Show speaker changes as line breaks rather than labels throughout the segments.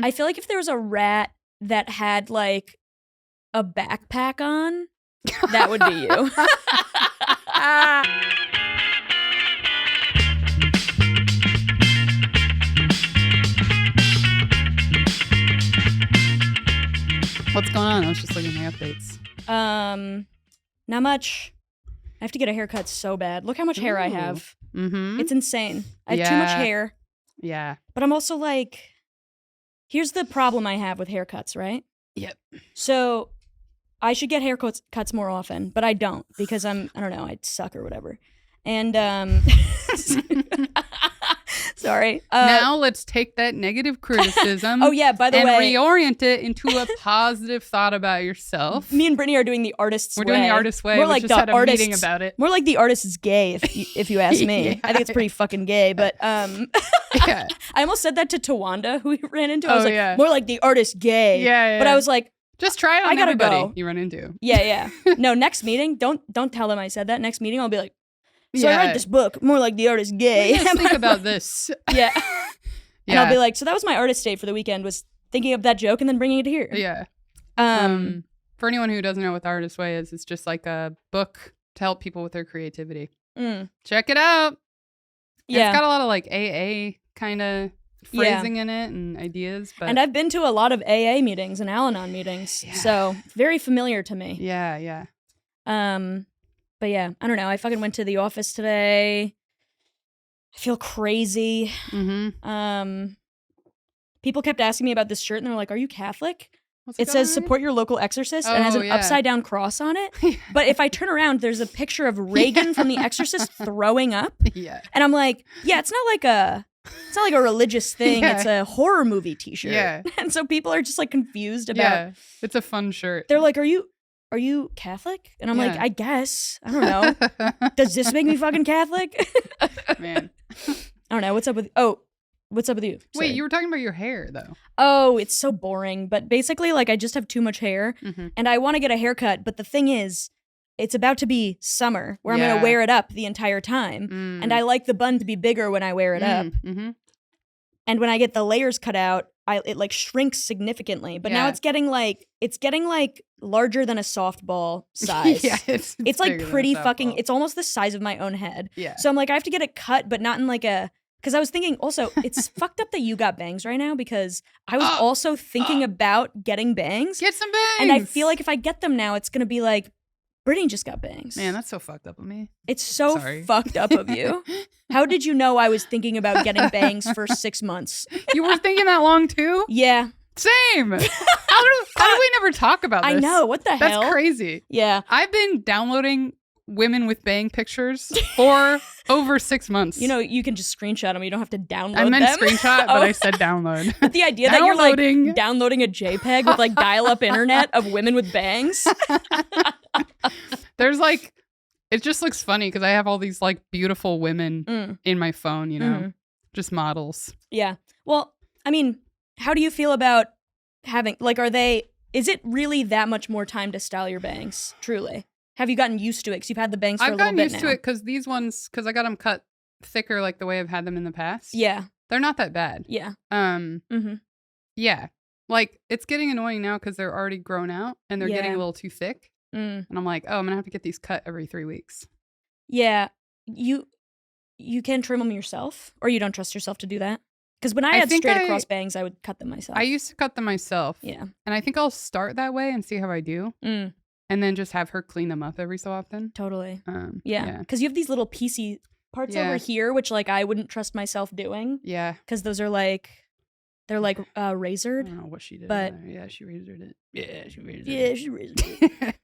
I feel like if there was a rat that had like a backpack on, that would be you.
What's going on? I was just looking at my updates.
Not much. I have to get a haircut so bad. Look how much hair I have.
Mm-hmm.
It's insane. I have too much hair.
Yeah.
But I'm also like, here's the problem I have with haircuts, right?
Yep. So
I should get haircuts more often, but I don't because I don't know, I suck or whatever. And sorry.
Now let's take that negative criticism.
Oh yeah, by the way,
and reorient it into a positive thought about yourself.
Me and Brittany are doing the artist's way.
We're doing the artist's way.
More
We
like
just
the
had a
artist's
meeting about it.
More like the artist is gay, if you ask me.
Yeah.
I think it's pretty fucking gay, but
Yeah.
I almost said that to Tawanda, who we ran into. I was like,
yeah.
more like the artist gay.
Yeah.
But I was like,
just try it on
I gotta
everybody
go.
you run into.
Yeah. No, next meeting, don't tell them I said that. Next meeting, I'll be like, so I write this book, more like the artist gay.
Let's think about this.
Yeah. And I'll be like, so that was my artist date for the weekend, was thinking of that joke and then bringing it here.
Yeah. For anyone who doesn't know what the artist way is, it's just like a book to help people with their creativity. Check it out.
Yeah.
It's got a lot of like AA kind of phrasing in it and ideas. But
and I've been to a lot of AA meetings and Al-Anon meetings, so very familiar to me.
Yeah.
But yeah, I don't know. I fucking went to the office today. I feel crazy.
Mm-hmm.
People kept asking me about this shirt, and they're like, "Are you Catholic?" It
going
says
on?
"Support your local exorcist" and has an upside down cross on it. But if I turn around, there's a picture of Reagan from The Exorcist throwing up.
Yeah.
And I'm like, yeah, it's not like a religious thing.
Yeah.
It's a horror movie T-shirt.
Yeah.
And so people are just like confused about.
Yeah. It's a fun shirt.
They're like, "Are you Catholic?" And I'm like, I guess. I don't know. Does this make me fucking Catholic?
Man.
I don't know. What's up with you? Sorry.
Wait, you were talking about your hair though.
Oh, it's so boring. But basically, like, I just have too much hair and I want to get a haircut. But the thing is, it's about to be summer where I'm going to wear it up the entire time. And I like the bun to be bigger when I wear it up. And when I get the layers cut out, it like shrinks significantly. But now it's getting like larger than a softball size.
Yeah, it's
like pretty fucking, it's almost the size of my own head.
Yeah.
So I'm like, I have to get it cut, but not in like because I was thinking also, it's fucked up that you got bangs right now because I was also thinking about getting bangs.
Get some bangs.
And I feel like if I get them now, it's going to be like, Brittany just got bangs.
Man, that's so fucked up of me.
It's so fucked up of you. How did you know I was thinking about getting bangs for 6 months?
You were thinking that long too?
Yeah.
Same. How do we never talk about this?
I know. What the hell?
That's crazy.
Yeah.
I've been downloading women with bang pictures for over 6 months.
You know, you can just screenshot them. You don't have to download
them. I meant
them.
screenshot, but I said download.
But the idea that you're like downloading a JPEG with like dial-up internet of women with bangs.
There's like, it just looks funny because I have all these like beautiful women in my phone, you know, just models.
Yeah. Well, I mean, how do you feel about having, like, is it really that much more time to style your bangs? Truly. Have you gotten used to it? Because you've had the bangs for a little bit now.
I've gotten used to it because these ones, because I got them cut thicker like the way I've had them in the past.
Yeah.
They're not that bad.
Yeah.
Yeah. Like, it's getting annoying now because they're already grown out and they're getting a little too thick. And I'm like, oh, I'm going to have to get these cut every 3 weeks.
Yeah. You can trim them yourself, or you don't trust yourself to do that? Because when I had straight across bangs, I would cut them myself.
I used to cut them myself.
Yeah.
And I think I'll start that way and see how I do. And then just have her clean them up every so often.
Totally. Yeah. Because you have these little piecey parts over here, which like I wouldn't trust myself doing.
Yeah.
Because those are like, they're like razored.
I don't know what she did.
But
yeah, she razored it. Yeah, she razored
it.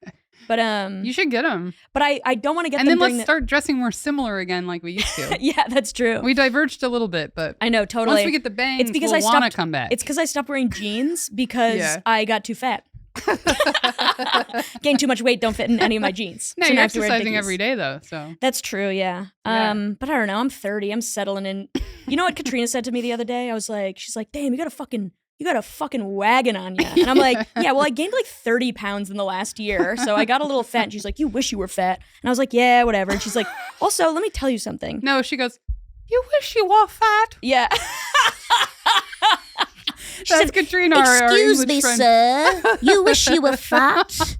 But
you should get them.
But I don't want to get
them. And then let's
start
start dressing more similar again, like we used to.
Yeah, that's true.
We diverged a little bit, but
I know, totally.
Once we get the bangs,
it's because
we'll want to come back.
It's because I stopped wearing jeans because I got too fat. Gained too much weight, don't fit in any of my jeans.
No,
so
you're exercising every day though, so
that's true. Yeah. But I don't know. I'm 30. I'm settling in. You know what Katrina said to me the other day? I was like, she's like, "Damn, you got a fucking wagon on you." And I'm like, yeah, well, I gained like 30 pounds in the last year. So I got a little fat. And she's like, "You wish you were fat." And I was like, yeah, whatever. And she's like, also, let me tell you something.
No, she goes, "You wish you were fat."
Yeah.
That's Katrina.
Excuse me, sir. You wish you were fat?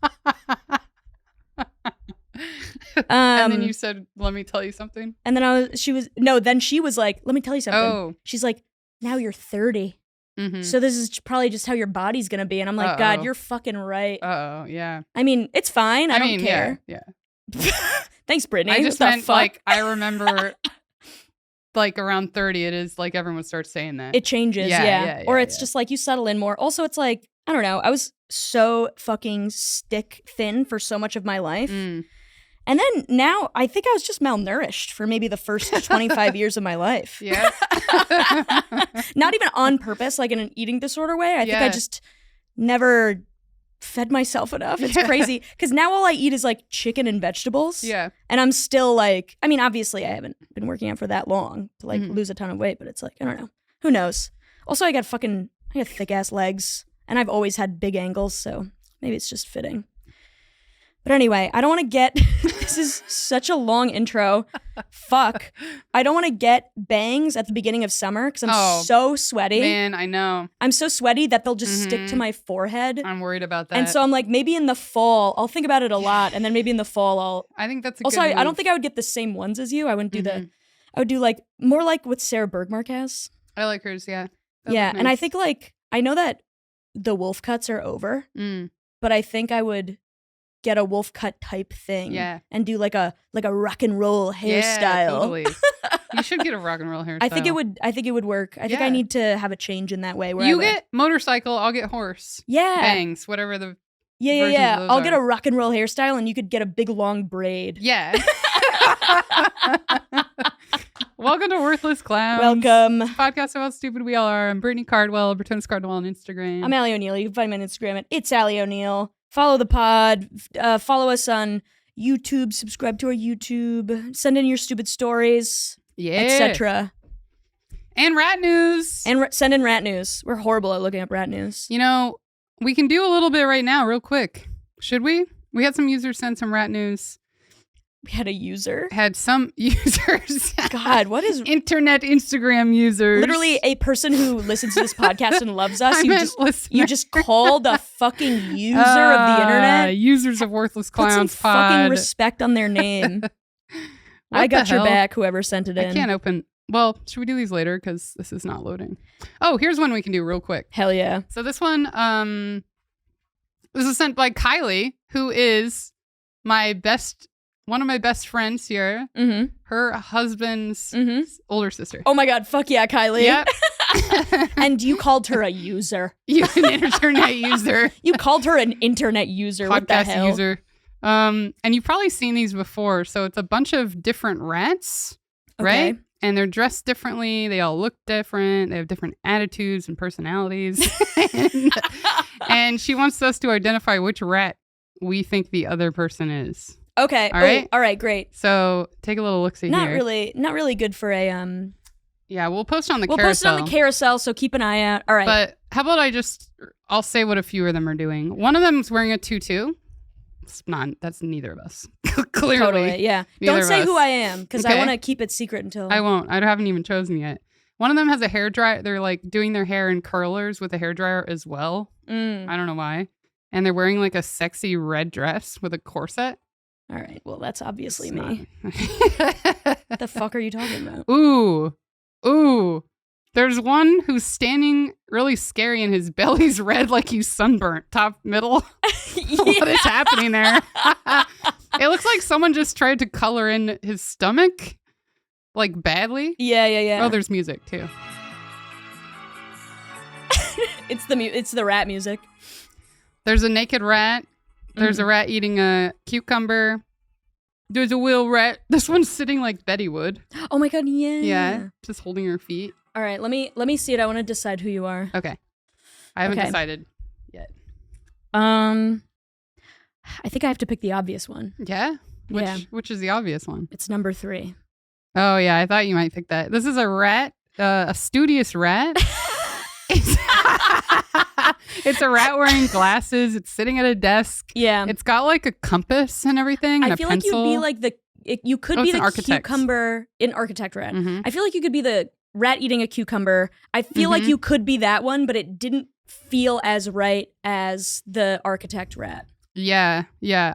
And then you said, "Let me tell you something."
And then she was like, "Let me tell you something."
Oh.
She's like, "Now you're 30.
Mm-hmm.
So this is probably just how your body's gonna be." And I'm like, God, you're fucking right.
Oh, yeah.
I mean, it's fine. I don't care.
Yeah.
Thanks, Brittany.
I just meant like I remember like around 30, it is like everyone starts saying that.
It changes, yeah. Or it's just like you settle in more. Also, it's like, I don't know. I was so fucking stick thin for so much of my life. And then now I think I was just malnourished for maybe the first 25 years of my life.
Yeah.
Not even on purpose, like in an eating disorder way. I think I just never fed myself enough. It's crazy. Because now all I eat is like chicken and vegetables.
Yeah.
And I'm still like, I mean, obviously I haven't been working out for that long to like lose a ton of weight, but it's like, I don't know. Who knows? Also, I got thick ass legs and I've always had big angles. So maybe it's just fitting. But anyway, I don't want to get, this is such a long intro. Fuck. I don't want to get bangs at the beginning of summer because I'm so sweaty.
Man, I know.
I'm so sweaty that they'll just stick to my forehead.
I'm worried about that.
And so I'm like, maybe in the fall, I'll think about it a lot. And then maybe in the fall,
I think that's a
also,
good move.
I don't think I would get the same ones as you. I wouldn't do I would do like, more like what Sarah Bergmark has.
I like hers, yeah.
Yeah, nice. And I think like, I know that the wolf cuts are over, but I think I would get a wolf cut type thing and do like a rock and roll hairstyle.
Yeah, totally. You should get a rock and roll hairstyle.
I think it would work. I think I need to have a change in that way. Where
you get motorcycle, I'll get horse.
Yeah.
Bangs, whatever the
Yeah. I'll get a rock and roll hairstyle and you could get a big long braid.
Yeah. Welcome to Worthless Clowns.
Welcome.
Podcast about how stupid we all are. I'm Brittany Cardwell, Brittany Cardwell on Instagram.
I'm Ali O'Neill. You can find me on Instagram at It's Ali O'Neill. Follow the pod. Follow us on YouTube. Subscribe to our YouTube. Send in your stupid stories.
Yeah.
Etc.
And rat news.
And send in rat news. We're horrible at looking up rat news.
You know, we can do a little bit right now, real quick. Should we? We had some users send some rat news.
We had a user?
Had some users.
God, what is...
Internet Instagram users.
Literally a person who listens to this podcast and loves us. You just called a fucking user of the internet?
Users of Worthless Clowns
Put some fucking respect on their name. I got your back, whoever sent it in.
I can't open... Well, should we do these later? Because this is not loading. Oh, here's one we can do real quick.
Hell yeah.
So this one, this is sent by Kylie, who is one of my best friends here. Her husband's older sister.
Oh my God. Fuck yeah, Kylie.
Yep.
And you called her a user.
You're an internet user.
You called her an internet user. What the hell?
Podcast user. And you've probably seen these before. So it's a bunch of different rats, right? And they're dressed differently. They all look different. They have different attitudes and personalities. And she wants us to identify which rat we think the other person is.
Okay.
All right.
All right. Great.
So take a little look-see here.
Not really good for a
Yeah, we'll post on the carousel.
We'll post it on the carousel, so keep an eye out. All right.
But how about I'll say what a few of them are doing. One of them is wearing a tutu. That's neither of us. Clearly.
Totally, yeah. Don't say who I am, because I want to keep it secret until...
I won't. I haven't even chosen yet. One of them has a hairdryer. They're like doing their hair in curlers with a hairdryer as well. I don't know why. And they're wearing like a sexy red dress with a corset.
All right. Well, that's obviously me. What the fuck are you talking about?
Ooh. There's one who's standing really scary and his belly's red like he's sunburnt, top, middle. What is happening there? It looks like someone just tried to color in his stomach, like badly.
Yeah.
Oh, there's music too.
It's the rat music.
There's a naked rat. There's a rat eating a cucumber. There's a whale rat. This one's sitting like Betty would.
Oh my God, yeah.
Yeah, just holding her feet.
All right, let me see it. I want to decide who you are.
Okay. I haven't decided yet.
I think I have to pick the obvious one.
Yeah? Which is the obvious one?
It's number 3.
Oh, yeah, I thought you might pick that. This is a rat, a studious rat. It's a rat wearing glasses. It's sitting at a desk.
Yeah.
It's got like a compass and everything. And
I feel like you'd be like you could be the cucumber, an architect rat. I feel like you could be the rat eating a cucumber. I feel like you could be that one, but it didn't feel as right as the architect rat.
Yeah.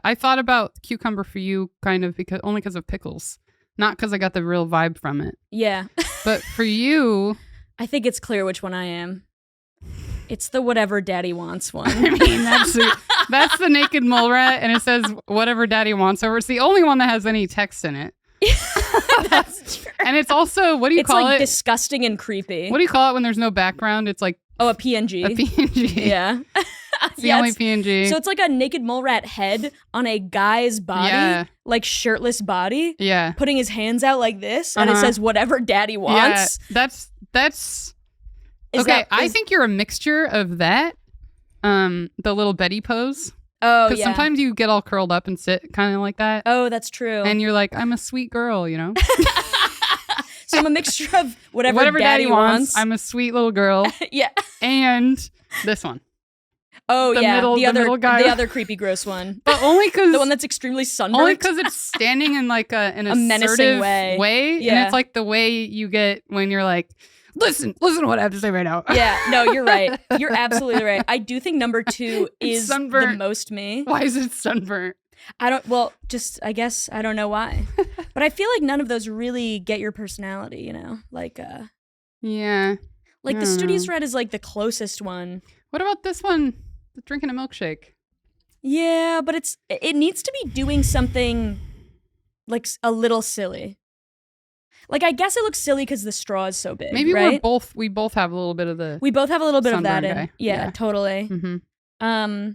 I thought about cucumber for you kind of only because of pickles. Not because I got the real vibe from it.
Yeah.
But for you...
I think it's clear which one I am. It's the whatever daddy wants one.
I mean, that's the naked mole rat, and it says whatever daddy wants over. It's the only one that has any text in it.
That's true.
And it's also, what do you call it?
It's like disgusting and creepy.
What do you call it when there's no background? It's like...
Oh, a PNG.
A PNG.
Yeah.
It's the only PNG.
So it's like a naked mole rat head on a guy's body, like shirtless body.
Yeah.
Putting his hands out like this, and it says whatever daddy wants.
Yeah, that's okay. I think you're a mixture of that, the little Betty pose.
Oh,
because sometimes you get all curled up and sit kind of like that.
Oh, that's true.
And you're like, I'm a sweet girl, you know?
So I'm a mixture of whatever daddy wants.
I'm a sweet little girl.
Yeah.
And this one.
Oh, the
middle guy.
The other creepy, gross one.
But only because...
the one that's extremely sunburned.
Only because it's standing in like an
a menacing way.
Yeah. And it's like the way you get when you're like, listen to what I have to say right now.
Yeah, no, you're right. You're absolutely right. I do think number 2 is
sunburnt.
The most me.
Why is it sunburnt?
I guess I don't know why. But I feel like none of those really get your personality, you know? Like,
yeah.
Like the Studious Red is like the closest one.
What about this one? Drinking a milkshake.
Yeah, but it needs to be doing something like a little silly. Like, I guess it looks silly because the straw is so big.
Maybe
right?
we both have a little bit of the...
We both have a little bit of that in.
Guy.
Yeah, totally.
Mm-hmm.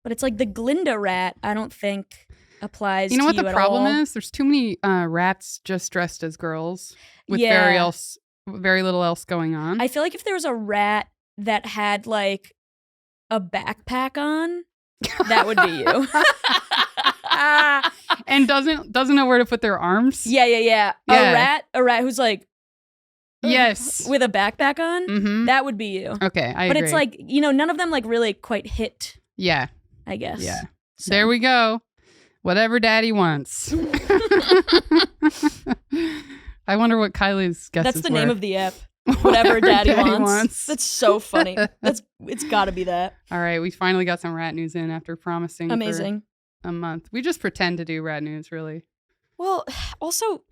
But it's like the Glinda rat, I don't think applies to you
know what the
at
problem
all.
is? There's too many rats just dressed as girls with very little else going on.
I feel like if there was a rat that had like a backpack on, that would be you.
And doesn't know where to put their arms.
Yeah. A rat who's like,
yes,
with a backpack on.
Mm-hmm.
That would be you.
Okay, I
But
agree.
it's like, you know, none of them like really quite hit.
Yeah,
I guess.
Yeah.
So.
There we go. Whatever daddy wants. I wonder what Kylie's guesses
That's the
were.
name of the app. Whatever daddy wants. That's so funny. It's got to be that.
All right, we finally got some rat news in after promising
Amazing.
For a month. We just pretend to do rat news, really.
Well, also,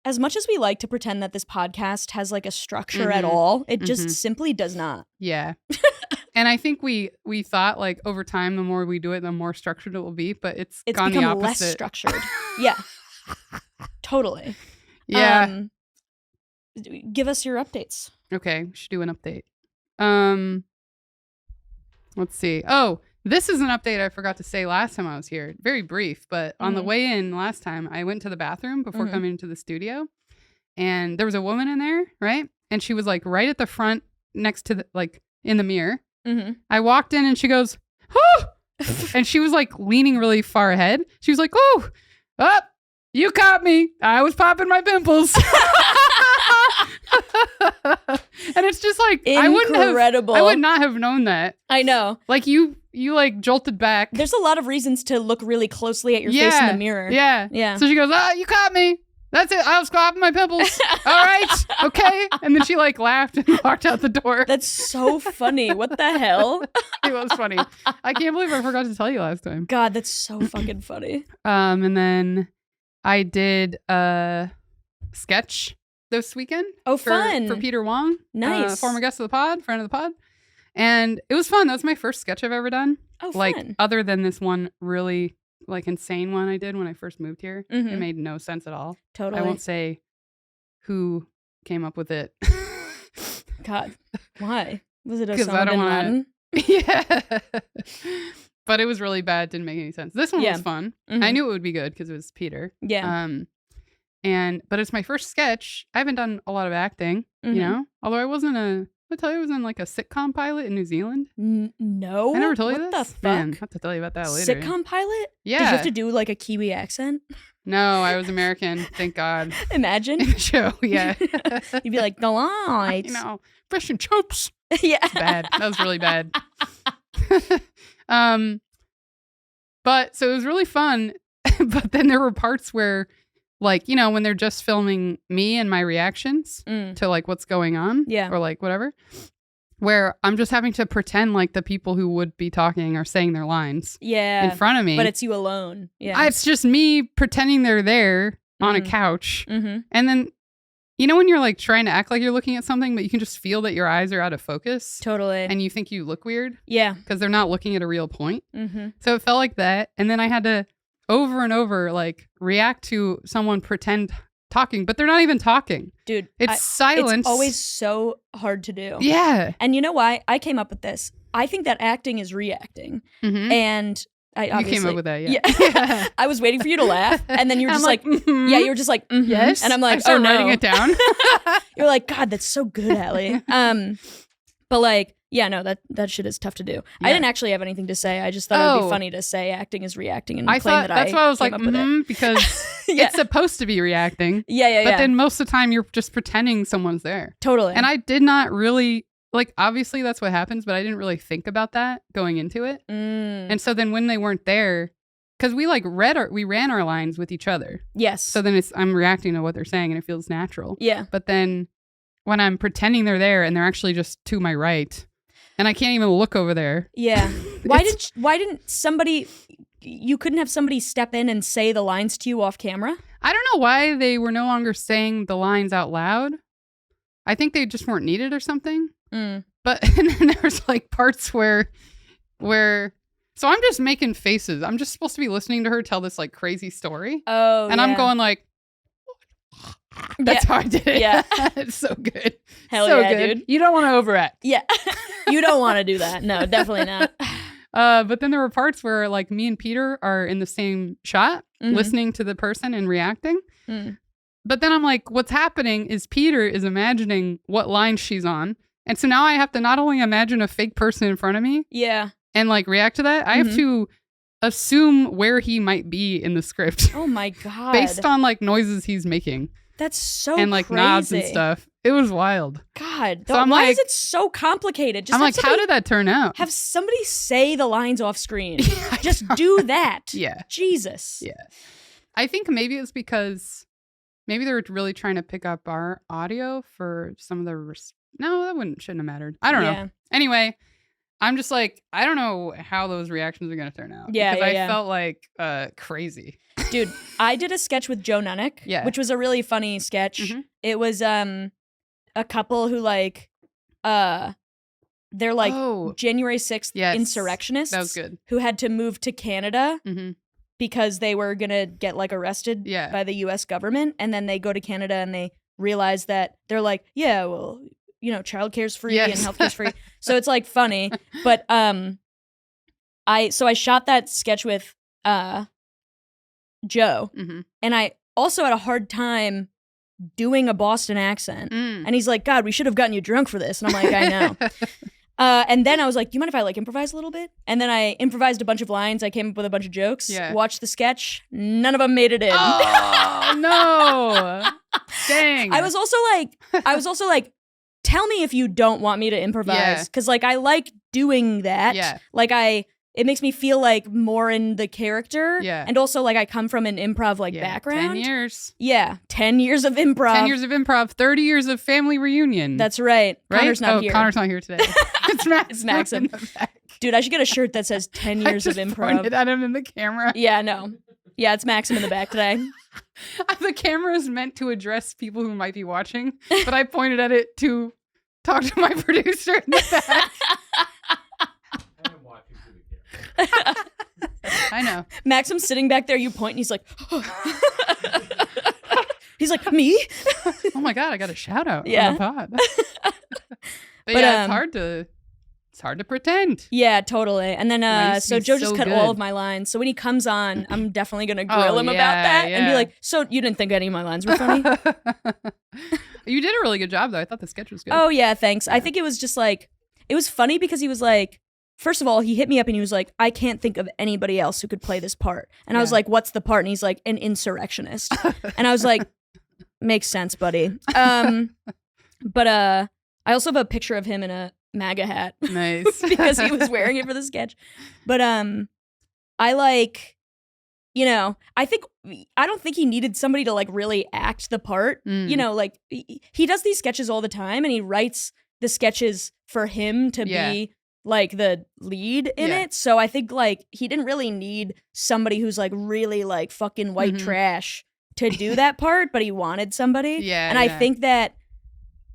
as much as we like to pretend that this podcast has like a structure at all, it just simply does not.
Yeah. And I think we thought like over time, the more we do it, the more structured it will be, but it's gone the
become
opposite.
less structured. Yeah. Totally.
Yeah.
Give us your updates.
Okay, we should do an update. Let's see. Oh, this is an update I forgot to say last time I was here. Very brief, but on the way in last time, I went to the bathroom before coming into the studio, and there was a woman in there, right? And she was like right at the front next to the, like in the mirror.
Mm-hmm.
I walked in and she goes, "Oh!" And she was like leaning really far ahead. She was like, "Oh, you caught me. I was popping my pimples." And it's just like
incredible.
I would not have known that.
I know.
Like you like jolted back.
There's a lot of reasons to look really closely at your face in the mirror.
Yeah. So she goes, "You caught me. That's it. I was popping my pimples. All right. Okay." And then she like laughed and walked out the door.
That's so funny. What the hell?
It was funny. I can't believe I forgot to tell you last time.
God, that's so fucking funny.
And then I did a sketch this weekend.
Oh, fun.
For Peter Wong.
Nice.
Former guest of the pod, friend of the pod. And it was fun. That was my first sketch I've ever done.
Oh, fun.
Like, other than this one really, like, insane one I did when I first moved here.
Mm-hmm.
It made no sense at all.
Totally.
I won't say who came up with it.
God. Why? Was it
Because I
Osama
don't
bin Laden?
Yeah. But it was really bad. Didn't make any sense. This one was fun.
Mm-hmm.
I knew it would be good because it was Peter.
Yeah.
But it's my first sketch. I haven't done a lot of acting, you know? Although I was in like a sitcom pilot in New Zealand.
No.
I never told you
what
this?
The fuck?
Man, I'll have to tell you about that later.
Sitcom pilot?
Yeah.
Did you have to do like a Kiwi accent?
No, I was American. Thank God.
Imagine.
In the show, yeah.
You'd be like, go on.
You know, fish and chips.
Yeah.
Bad. That was really bad. But so it was really fun. But then there were parts where like, you know, when they're just filming me and my reactions to like what's going on or like whatever, where I'm just having to pretend like the people who would be talking are saying their lines in front of me.
But it's you alone. Yeah.
It's just me pretending they're there on a couch. And then, you know, when you're like trying to act like you're looking at something, but you can just feel that your eyes are out of focus.
Totally.
And you think you look weird.
Yeah.
Because they're not looking at a real point. So it felt like that. And then I had to over and over like react to someone pretend talking, but they're not even talking.
Dude.
It's silence.
It's always so hard to do.
Yeah.
And you know why? I came up with this. I think that acting is reacting. And you
came up with that, yeah.
I was waiting for you to laugh, and then you were just like, yeah, you were just like,
yes.
And I'm like,
oh no, writing it down.
You're like, God, that's so good, Ali. But like, yeah, no, that shit is tough to do. Yeah. I didn't actually have anything to say. I just thought it would be funny to say acting is reacting and claim that
that's why I was like,
it.
because it's supposed to be reacting.
Yeah.
But then most of the time you're just pretending someone's there.
Totally.
And I did not really. Like, obviously that's what happens, but I didn't really think about that going into it. And so then when they weren't there, because we like we ran our lines with each other.
Yes.
So then I'm reacting to what they're saying and it feels natural.
Yeah.
But then when I'm pretending they're there and they're actually just to my right and I can't even look over there.
Yeah. Why didn't somebody, you couldn't have somebody step in and say the lines to you off camera?
I don't know why they were no longer saying the lines out loud. I think they just weren't needed or something. But and then there's like parts where so I'm just making faces. I'm just supposed to be listening to her tell this like crazy story.
Oh,
and I'm going like, that's how I did it.
Yeah.
It's so good.
Hell
so
yeah,
good.
dude.
You don't want to overact.
Yeah. You don't want to do that. No, definitely not.
But then there were parts where like me and Peter are in the same shot, listening to the person and reacting. But then I'm like, what's happening is Peter is imagining what line she's on. And so now I have to not only imagine a fake person in front of me.
Yeah.
And like react to that. I have to assume where he might be in the script.
Oh my God.
Based on like noises he's making.
That's so
and like
crazy.
nods and stuff. It was wild.
God.
So I'm
why
like,
is it so complicated? Just
I'm like, how did that turn out?
Have somebody say the lines off screen. Just do that.
Yeah.
Jesus.
Yeah. I think maybe it's because maybe they were really trying to pick up our audio for some of the no, that shouldn't have mattered. I don't know. Anyway, I'm just like, I don't know how those reactions are going to turn out.
Yeah,
because
I
felt like crazy.
Dude, I did a sketch with Joe Nunnick, which was a really funny sketch. It was a couple who like, they're like January 6th insurrectionists.
That was good.
Who had to move to Canada because they were going to get like arrested by the U.S. government. And then they go to Canada and they realize that they're like, yeah, well, you know, childcare's free and healthcare's free. So it's like funny. But I shot that sketch with Joe. And I also had a hard time doing a Boston accent. And he's like, God, we should have gotten you drunk for this. And I'm like, I know. And then I was like, do you mind if I like improvise a little bit? And then I improvised a bunch of lines. I came up with a bunch of jokes. Watched the sketch. None of them made it in.
Oh, no. Dang.
I was also like, tell me if you don't want me to improvise. Because like, I like doing that.
Yeah.
Like it makes me feel like more in the character.
Yeah.
And also like I come from an improv background.
10 years.
Yeah. 10 years of improv.
10 years of improv. 30 years of family reunion.
That's right. Connor's not here.
Connor's not here today. It's
Maxim. Dude, I should get a shirt that says 10 years of improv. I
pointed at him in the camera.
Yeah, no. Yeah, it's Maxim in the back today.
The camera is meant to address people who might be watching, but I pointed at it to talk to my producer in the back. I know.
Maxim's sitting back there, you point, and he's like, he's like, me?
Oh my God, I got a shout out
on
the pod. But yeah, it's hard to pretend.
Yeah, totally. And then, so Joe just cut all of my lines. So when he comes on, I'm definitely going to grill him about that and be like, so you didn't think any of my lines were funny?
You did a really good job, though. I thought the sketch was good.
Oh, yeah, thanks. I think it was just like, it was funny because he was like, first of all, he hit me up and he was like, I can't think of anybody else who could play this part. And I was like, what's the part? And he's like, an insurrectionist. And I was like, makes sense, buddy. But I also have a picture of him in a MAGA hat.
Nice.
Because he was wearing it for the sketch. But I like, I don't think he needed somebody to like really act the part. Like he does these sketches all the time, and he writes the sketches for him to be like the lead in it. So I think like he didn't really need somebody who's like really like fucking white trash to do that part, but he wanted somebody. And I think that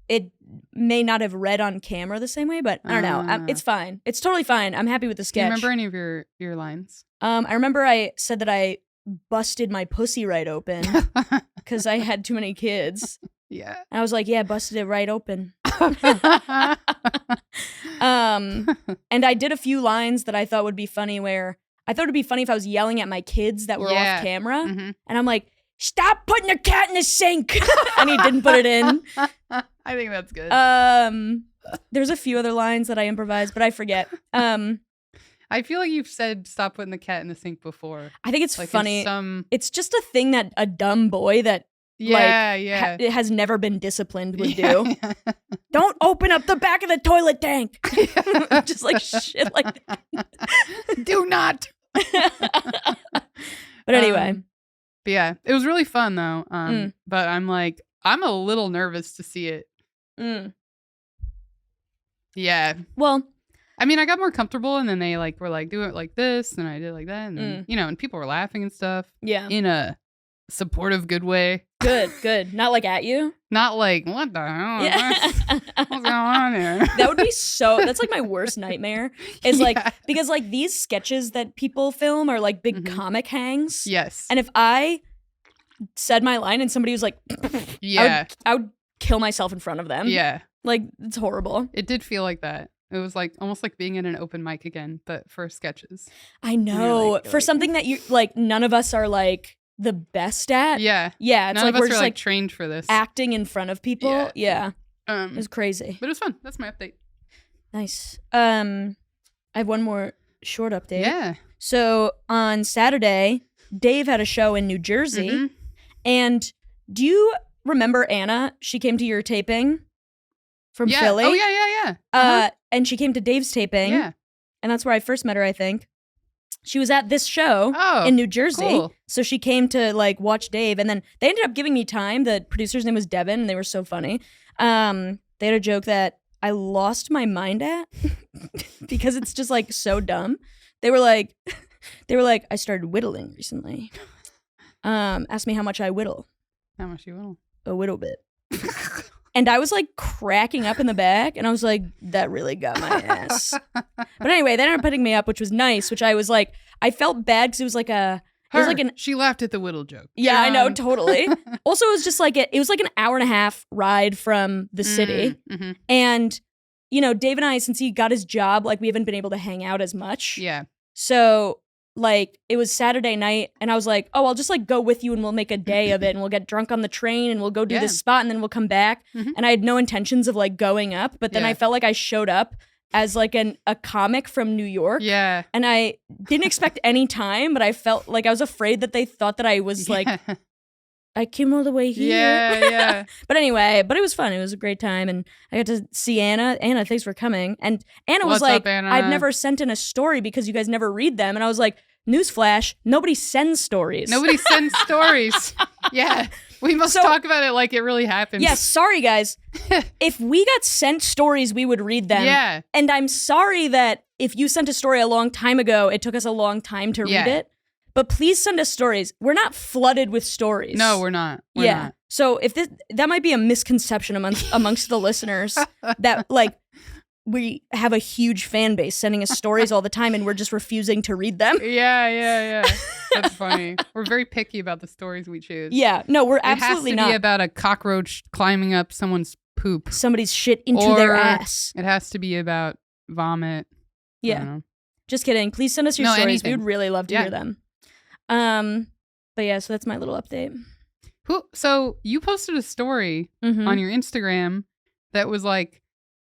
it may not have read on camera the same way, but I don't know. It's fine. It's totally fine. I'm happy with the sketch.
Do you remember any of your lines?
I remember I said that I busted my pussy right open because I had too many kids.
Yeah.
And I was like, yeah, busted it right open. And I did a few lines that I thought would be funny where I thought it'd be funny if I was yelling at my kids that were off camera. And I'm like, stop putting the cat in the sink. And he didn't put it in.
I think that's good.
There's a few other lines that I improvised, but I forget.
I feel like you've said stop putting the cat in the sink before.
I think it's
like
funny. It's just a thing that a dumb boy that it has never been disciplined would do. Don't open up the back of the toilet tank. Just like shit like that.
Do not.
But anyway.
But yeah, it was really fun though. But I'm a little nervous to see it. Yeah.
Well,
I mean, I got more comfortable, and then they were like, do it like this, and I did like that, and then, and people were laughing and stuff.
Yeah.
In a supportive, good way.
Good. Not like at you.
Not like, what the hell? Yeah. What's going on here?
That would be that's like my worst nightmare. Is like, because like these sketches that people film are like big comic hangs.
Yes.
And if I said my line and somebody was like, I would kill myself in front of them.
Yeah.
Like, it's horrible.
It did feel like that. It was like almost like being at an open mic again, but for sketches.
I know. For something that you like, none of us are like the best at.
Yeah.
Yeah. It's
none
like
of us
we're
are
just
like trained for this.
Acting in front of people. Yeah. It was crazy.
But it was fun. That's my update.
Nice. I have one more short update.
Yeah.
So on Saturday, Dave had a show in New Jersey. And do you remember Anna? She came to your taping from Philly.
Oh, yeah.
And she came to Dave's taping.
Yeah.
And that's where I first met her, I think. She was at this show in New Jersey.
Cool.
So she came to like watch Dave. And then they ended up giving me time. The producer's name was Devin, and they were so funny. They had a joke that I lost my mind at because it's just like so dumb. They were like, I started whittling recently. Asked me how much I whittle.
How much you whittle?
A whittle bit. And I was like cracking up in the back, and I was like, that really got my ass. But anyway, they ended up putting me up, which was nice, which I was like, I felt bad because it was like
she laughed at the whittle joke.
Yeah, I know, totally. Also, it was just like, it was like an hour and a half ride from the city. And, Dave and I, since he got his job, like we haven't been able to hang out as much.
Yeah.
So like it was Saturday night, and I was like, oh, I'll just like go with you and we'll make a day of it, and we'll get drunk on the train and we'll go do this spot, and then we'll come back. And I had no intentions of like going up, but then I felt like I showed up as like a comic from New York.
Yeah.
And I didn't expect any time, but I felt like I was afraid that they thought that I was like, I came all the way here.
Yeah.
But anyway, but it was fun. It was a great time. And I got to see Anna. Anna, thanks for coming. And Anna was like,
Anna?
I've never sent in a story because you guys never read them. And I was like, newsflash, nobody sends stories.
Nobody sends stories. Yeah. We must talk about it like it really happens.
Yeah, sorry, guys. If we got sent stories, we would read them.
Yeah.
And I'm sorry that if you sent a story a long time ago, it took us a long time to read it. But please send us stories. We're not flooded with stories.
No, we're not. We're not.
So if that might be a misconception amongst the listeners that like we have a huge fan base sending us stories all the time and we're just refusing to read them.
Yeah. That's funny. We're very picky about the stories we choose.
Yeah. No, we're absolutely not.
It has to be about a cockroach climbing up someone's poop.
Somebody's shit into their ass.
It has to be about vomit.
Yeah. Just kidding. Please send us your stories.
Anything.
We would really love to hear them. But yeah, so that's my little update.
So you posted a story on your Instagram that was like,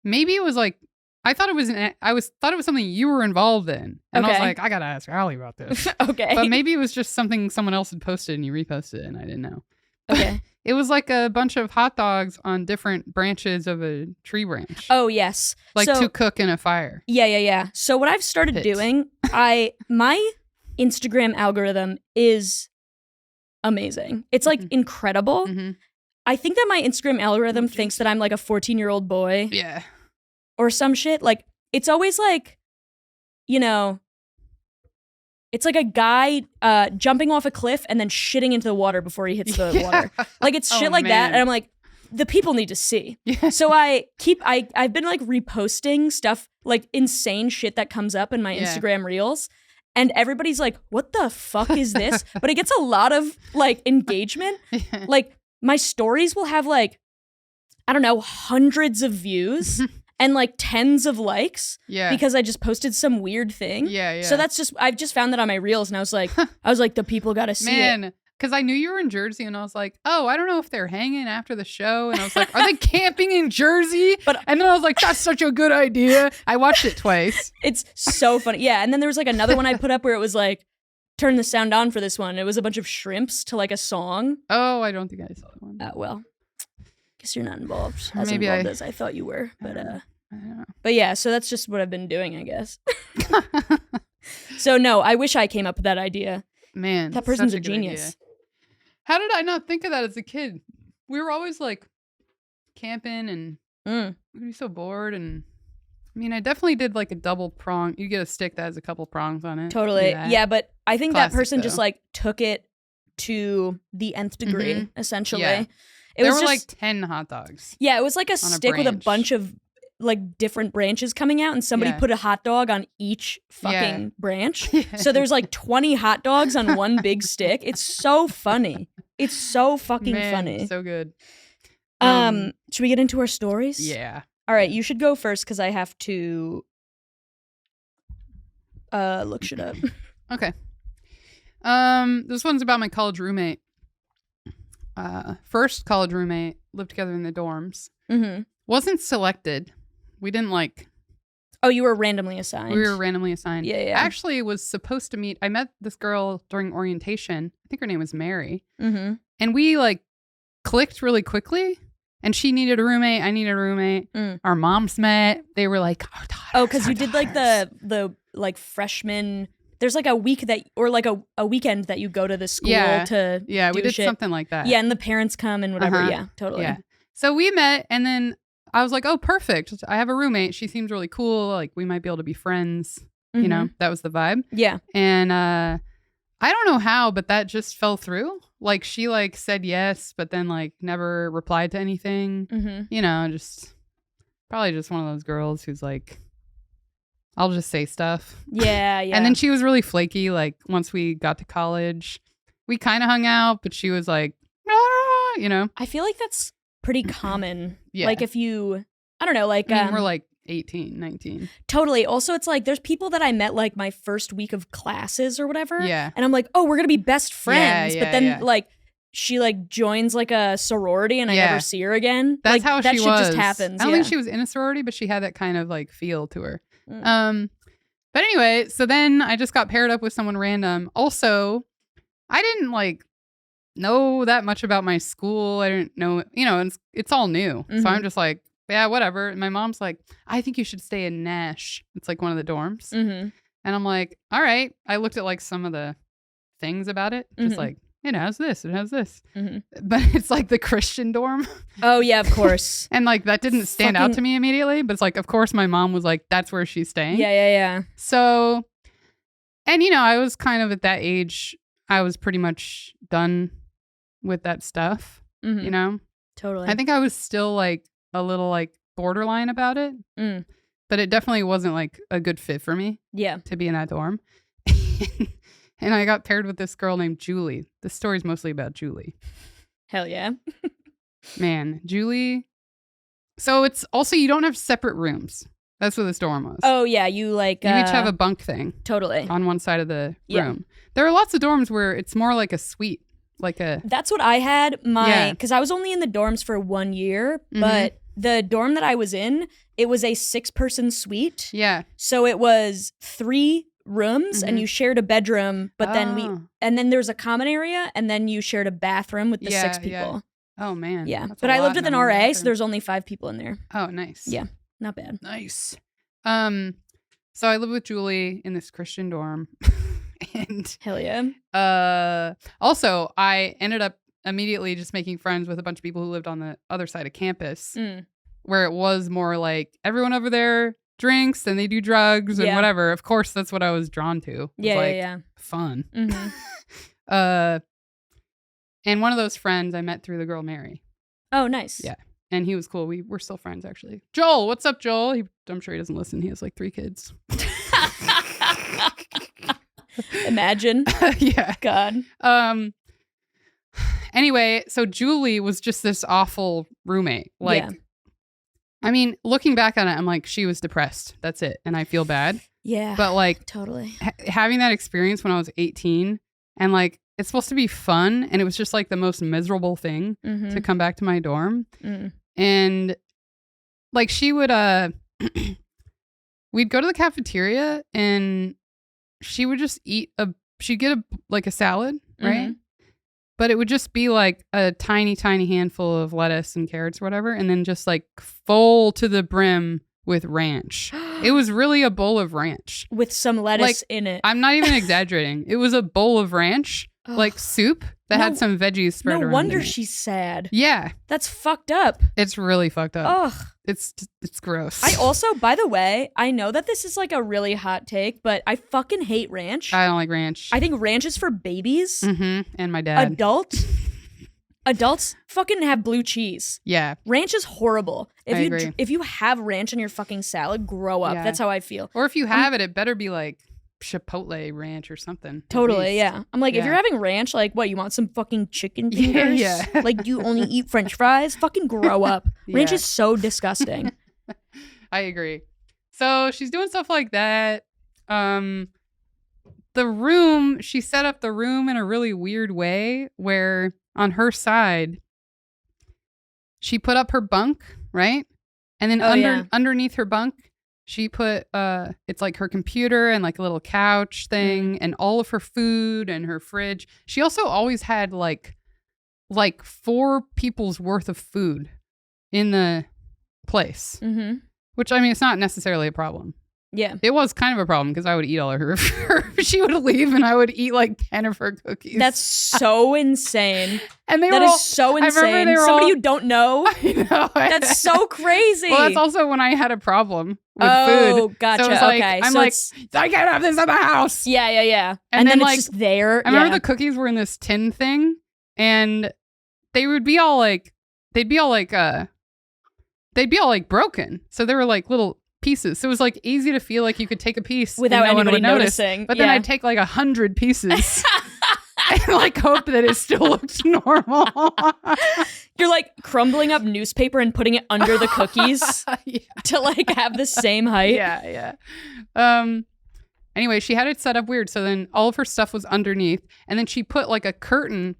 maybe it was like, I thought it was something you were involved in. And I was like, I gotta ask Ali about this.
Okay.
But maybe it was just something someone else had posted and you reposted it and I didn't know.
Okay.
It was like a bunch of hot dogs on different branches of a tree branch.
Oh, yes.
Like to cook in a fire.
Yeah. So what I've started doing, my Instagram algorithm is amazing. It's like incredible. I think that my Instagram algorithm thinks that I'm like a 14-year-old boy.
Yeah.
Or some shit. Like, it's always like, you know, it's like a guy jumping off a cliff and then shitting into the water before he hits the water. Like, it's shit like that. And I'm like, the people need to see. Yeah. So I've been like reposting stuff, like insane shit that comes up in my Instagram reels. And everybody's like, what the fuck is this? But it gets a lot of like engagement. Like, my stories will have like, I don't know, hundreds of views and like tens of likes. Yeah. Because I just posted some weird thing. Yeah. So I've just found that on my reels, and I was like, the people gotta see it.
Because I knew you were in Jersey, and I was like, oh, I don't know if they're hanging after the show. And I was like, are they camping in Jersey? And then I was like, that's such a good idea. I watched it twice.
It's so funny. Yeah. And then there was like another one I put up where it was like, turn the sound on for this one. It was a bunch of shrimps to like a song.
Oh, I don't think I saw that one.
Well, guess you're not involved as I thought you were. But yeah, so that's just what I've been doing, I guess. So no, I wish I came up with that idea.
Man,
that person's a genius.
Idea. How did I not think of that as a kid? We were always like camping and we'd be so bored. And I mean, I definitely did like a double prong. You get a stick that has a couple prongs on it.
Totally. Yeah, but I think that person just like took it to the nth degree, essentially. Yeah.
There were like 10 hot dogs.
Yeah, it was like a stick with a bunch of like different branches coming out, and somebody put a hot dog on each fucking branch. So there's like 20 hot dogs on one big stick. It's so funny. It's so fucking funny.
So good.
Should we get into our stories?
Yeah.
All right, you should go first because I have to look shit up.
Okay. This one's about my college roommate. First college roommate, lived together in the dorms. Wasn't selected. We didn't like...
Oh, you were randomly assigned.
We were randomly assigned.
Yeah.
I actually was supposed to meet... I met this girl during orientation. I think her name was Mary. And we like clicked really quickly. And she needed a roommate. I needed a roommate. Our moms met. They were like, our daughters.
Oh, because you did like the like freshman... There's like a week that... Or like a weekend that you go to the school to
Yeah, we did
shit.
Something like that.
Yeah, and the parents come and whatever. Yeah, totally.
Yeah. So we met, and then I was like, oh, perfect. I have a roommate. She seems really cool. Like, we might be able to be friends. You know, that was the vibe.
Yeah.
And I don't know how, but that just fell through. Like, she, like, said yes, but then, like, never replied to anything. You know, just probably just one of those girls who's like, I'll just say stuff.
Yeah.
And then she was really flaky. Like, once we got to college, we kind of hung out, but she was like, ah, you know.
I feel like that's pretty common. Yeah. Like if you, I don't know, like
I mean, we're like 18, 19.
Totally. Also, it's like there's people that I met like my first week of classes or whatever.
Yeah.
And I'm like, oh, we're gonna be best friends. But then like she like joins like a sorority and I never see her again.
That's
like,
how
that
she
shit
was.
Just happens.
I don't think she was in a sorority, but she had that kind of like feel to her. But anyway, so then I just got paired up with someone random. Also, I didn't like know that much about my school. I didn't know, you know, it's all new. So I'm just like, yeah, whatever. And my mom's like, I think you should stay in Nash. It's like one of the dorms. And I'm like, all right. I looked at like some of the things about it. Just like, it has this, it has this. But it's like the Christian dorm.
Oh, yeah, of course.
And like that didn't stand out to me immediately. But it's like, of course, my mom was like, that's where she's staying.
Yeah.
So, and you know, I was kind of at that age, I was pretty much done with that stuff, you know?
Totally.
I think I was still like a little like borderline about it. But it definitely wasn't like a good fit for me.
Yeah.
To be in that dorm. And I got paired with this girl named Julie. The story's mostly about Julie.
Hell yeah.
Man, Julie. So it's also, you don't have separate rooms. That's what this dorm was.
Oh, yeah. You like...
You each have a bunk thing.
Totally.
On one side of the room. There are lots of dorms where it's more like a suite. Like a...
That's what I had. Because I was only in the dorms for 1 year. But the dorm that I was in, it was a 6-person suite.
Yeah.
So it was 3 rooms and you shared a bedroom, but then then there's a common area and then you shared a bathroom with the 6 people.
Yeah. Oh man.
Yeah. But I lived with an RA, so there's only 5 people in there.
Oh, nice.
Yeah. Not bad.
Nice. So I lived with Julie in this Christian dorm. And
hell yeah.
Also, I ended up immediately just making friends with a bunch of people who lived on the other side of campus, where it was more like everyone over there drinks and they do drugs and whatever. Of course, that's what I was drawn to.
Yeah.
Fun.
Mm-hmm.
And one of those friends I met through the girl Mary.
Oh, nice.
Yeah. And he was cool. We're still friends, actually. Joel, what's up, Joel? I'm sure he doesn't listen. He has like 3 kids.
Imagine.
Yeah.
God.
Anyway, so Julie was just this awful roommate. Like, I mean, looking back on it, I'm like, she was depressed. That's it. And I feel bad.
Yeah.
But like,
totally.
Having that experience when I was 18 and like, it's supposed to be fun. And it was just like the most miserable thing to come back to my dorm. And like, she would, we'd go to the cafeteria and she would just she'd get a salad, right? But it would just be like a tiny, tiny handful of lettuce and carrots or whatever. And then just like full to the brim with ranch. It was really a bowl of ranch.
With some lettuce in it.
I'm not even exaggerating. It was a bowl of ranch, like soup that had some veggies spread around.
No wonder she's sad.
Yeah.
That's fucked up.
It's really fucked up.
Ugh.
It's gross.
I also, by the way, I know that this is like a really hot take, but I fucking hate ranch.
I don't like ranch.
I think ranch is for babies.
And my dad.
Adults fucking have blue cheese.
Yeah.
Ranch is horrible.
I agree.
If you have ranch in your fucking salad, grow up.
Yeah.
That's how I feel.
Or if you have it better be like Chipotle ranch or something.
Totally, yeah. I'm like, if you're having ranch, like, what, you want some fucking chicken fingers?
Yeah.
Like, you only eat French fries? Fucking grow up. Ranch is so disgusting.
I agree. So she's doing stuff like that. She set up the room in a really weird way where on her side, she put up her bunk, right? And then underneath her bunk, she put, it's like her computer and like a little couch thing and all of her food and her fridge. She also always had like 4 people's worth of food in the place, which I mean, it's not necessarily a problem.
Yeah.
It was kind of a problem because I would eat all of her. She would leave and I would eat like 10 of her cookies.
That's so insane.
And
that is so insane. Somebody you don't know.
I know.
That's so crazy.
Well, that's also when I had a problem with food.
Oh, gotcha.
So it's like,
okay.
I'm like, I can't have this in the house.
Yeah. And then
like,
it's just there.
I remember the cookies were in this tin thing and they would be all like, they'd be all like broken. So they were like little pieces. So it was like easy to feel like you could take a piece
without
and no
anybody
one would notice.
noticing.
But then I'd take like 100 pieces and like hope that it still looked normal.
You're like crumbling up newspaper and putting it under the cookies to like have the same height.
Yeah. Anyway, she had it set up weird. So then all of her stuff was underneath. And then she put like a curtain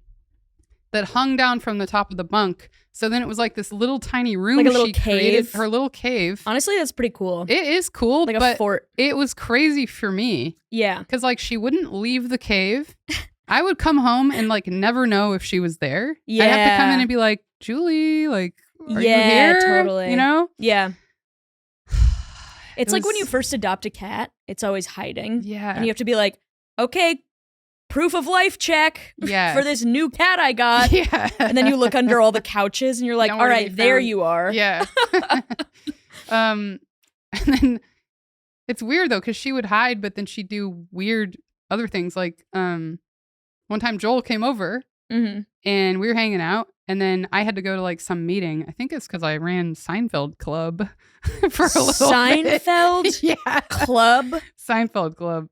that hung down from the top of the bunk. So then it was like this little tiny room.
Like a little
she
cave.
Created, her little cave.
Honestly, that's pretty cool.
It is cool,
like
but
a fort.
It was crazy for me.
Yeah.
Because like she wouldn't leave the cave. I would come home and like never know if she was there.
Yeah.
I'd have to come in and be like, Julie, like, are you here?
Totally.
You know?
Yeah. It's like when you first adopt a cat, it's always hiding.
Yeah.
And you have to be like, okay, proof of life check for this new cat I got.
Yeah.
And then you look under all the couches and you're like, all right, there you are.
Yeah. And then it's weird though, because she would hide, but then she'd do weird other things. Like one time Joel came over and we were hanging out. And then I had to go to like some meeting. I think it's because I ran Seinfeld Club for a little
Seinfeld
bit.
Club?
Seinfeld Club.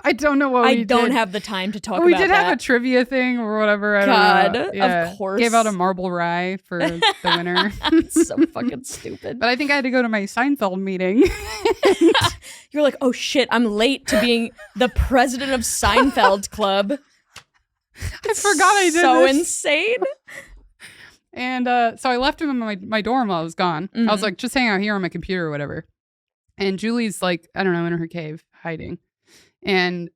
I don't know what we did.
I don't have the time to talk about that.
We did have a trivia thing or whatever. I don't know. Yeah.
Of course.
Gave out a marble rye for the winner.
That's so fucking stupid.
But I think I had to go to my Seinfeld meeting.
You're like, oh shit, I'm late to being the president of Seinfeld Club.
I forgot I did
so
this.
Insane.
And so I left him in my dorm while I was gone. I was like, just hang out here on my computer or whatever. And Julie's like, I don't know, in her cave hiding. And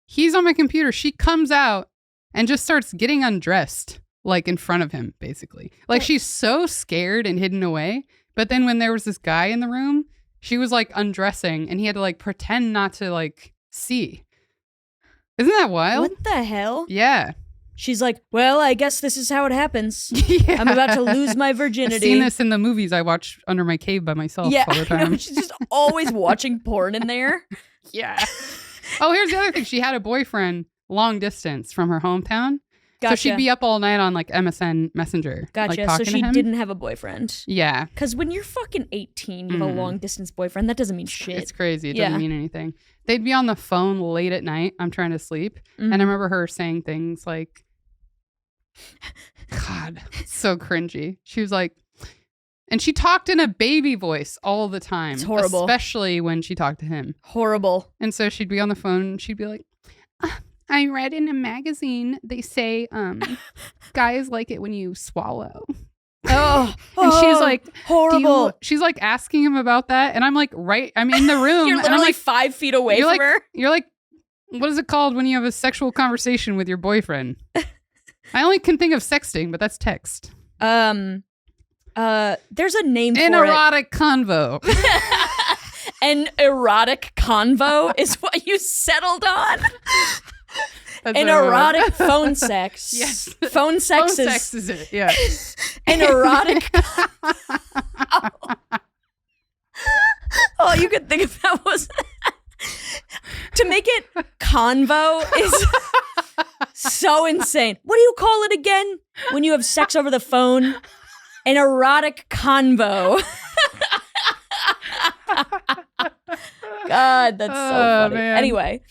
he's on my computer. She comes out and just starts getting undressed, like in front of him, basically. Like she's so scared and hidden away. But then when there was this guy in the room, she was like undressing and he had to like pretend not to like see. Isn't that wild?
What the hell?
Yeah.
She's like, well, I guess this is how it happens.
Yeah.
I'm about to lose my virginity.
I've seen this in the movies I watch under my cave by myself all the time.
I know, she's just always watching porn in there.
Yeah. Oh, here's the other thing. She had a boyfriend long distance from her hometown.
Gotcha.
So she'd be up all night on like MSN Messenger.
Gotcha.
Like,
So
talking
she
to him.
didn't have a boyfriend.
Yeah.
Because when you're fucking 18, you have a long distance boyfriend. That doesn't mean shit.
It's crazy. It doesn't mean anything. They'd be on the phone late at night. I'm trying to sleep. And I remember her saying things like, God, so cringy. She was like, and she talked in a baby voice all the time.
It's horrible.
Especially when she talked to him.
Horrible.
And so she'd be on the phone and she'd be like, I read in a magazine, they say guys like it when you swallow. And she's like,
horrible.
She's like asking him about that. And I'm like, I'm in the room.
You're
and I'm
literally
like,
5 feet away from her.
You're like, what is it called when you have a sexual conversation with your boyfriend? I only can think of sexting, but that's text.
There's a name
An
for
erotic convo.
An erotic convo is what you settled on.
That's
An
what it was.
erotic phone sex.
Yes.
Phone sex
Phone
is
sex is it. Yeah.
an erotic. All you could think of that was to make it convo is so insane. What do you call it again when you have sex over the phone? An erotic convo. God, that's so funny.
Man.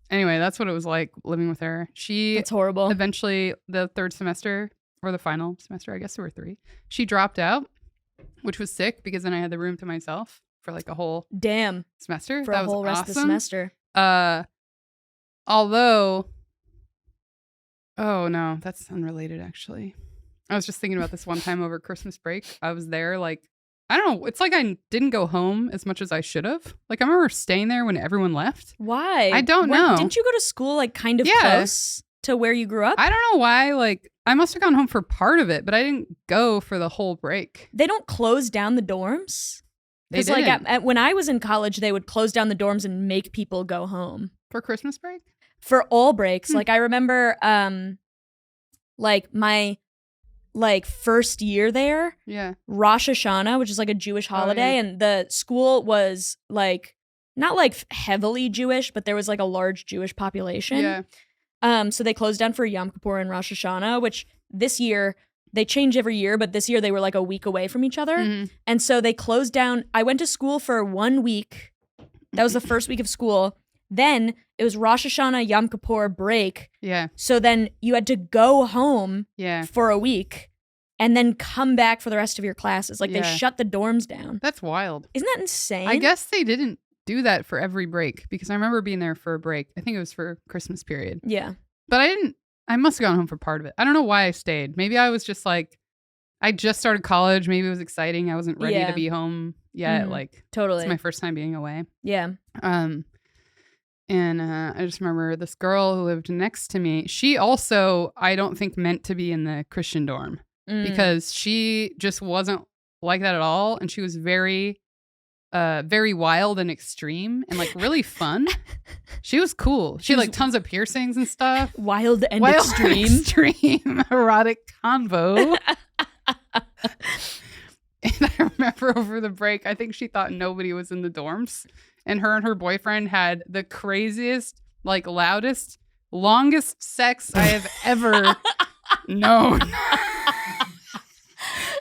Anyway,
that's what it was like living with her. She
that's horrible.
eventually, the third semester or the final semester, I guess there were 3. She dropped out, which was sick because then I had the room to myself for like a whole semester.
For
that
a whole
was
rest of the
awesome.
semester.
Although, oh no, that's unrelated actually. I was just thinking about this one time over Christmas break. I was there like, I don't know. It's like I didn't go home as much as I should have. Like I remember staying there when everyone left.
Why?
I don't know.
Didn't you go to school like kind of close to where you grew up?
I don't know why. Like I must have gone home for part of it, but I didn't go for the whole break.
They don't close down the dorms?
Because
like when I was in college, they would close down the dorms and make people go home.
For Christmas break?
For all breaks. Like I remember like my first year there, Rosh Hashanah, which is like a Jewish holiday, and the school was like not like heavily Jewish, but there was like a large Jewish population. So they closed down for Yom Kippur and Rosh Hashanah, which this year they change every year, but this year they were like a week away from each other. And so they closed down. I went to school for 1 week. That was the first week of school. Then it was Rosh Hashanah, Yom Kippur break. So then you had to go home for a week and then come back for the rest of your classes. Like they shut the dorms down.
That's wild.
Isn't that insane?
I guess they didn't do that for every break because I remember being there for a break. I think it was for Christmas period.
Yeah.
But I must have gone home for part of it. I don't know why I stayed. Maybe I was just like, I just started college. Maybe it was exciting. I wasn't ready to be home yet. Like
totally.
It's my first time being away.
Yeah.
And I just remember this girl who lived next to me. She also, I don't think, meant to be in the Christian dorm because she just wasn't like that at all. And she was very, very wild and extreme and like really fun. She was cool. She had like tons of piercings and stuff.
Wild and extreme.
Erotic convo. And I remember over the break, I think she thought nobody was in the dorms. And her boyfriend had the craziest, like loudest, longest sex I have ever known. And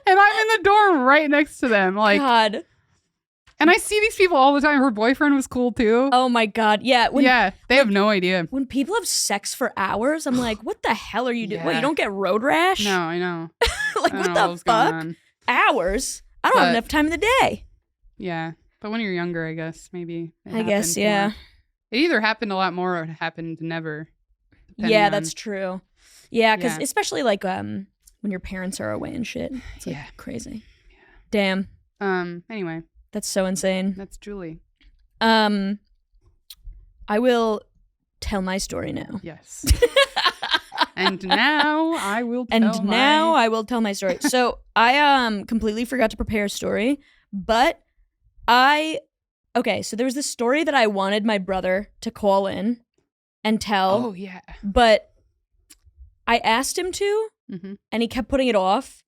I'm in the dorm right next to them. Like,
God.
And I see these people all the time. Her boyfriend was cool too.
Oh my God. Yeah.
They have no idea.
When people have sex for hours, I'm like, what the hell are you doing? What, you don't get road rash?
No, I know.
Like, what the fuck? Hours? I don't have enough time in the day.
Yeah. But when you're younger, I guess, maybe.
I guess, yeah.
More. It either happened a lot more or it happened never.
Yeah, that's true. Yeah, because especially like when your parents are away and shit. It's like crazy. Yeah. Damn.
Anyway.
That's so insane.
That's Julie.
I will tell my story now.
Yes. And now I will tell my story. So I completely forgot to prepare a story, but
Okay, so there was this story that I wanted my brother to call in and tell.
Oh, yeah.
But I asked him to, and he kept putting it off,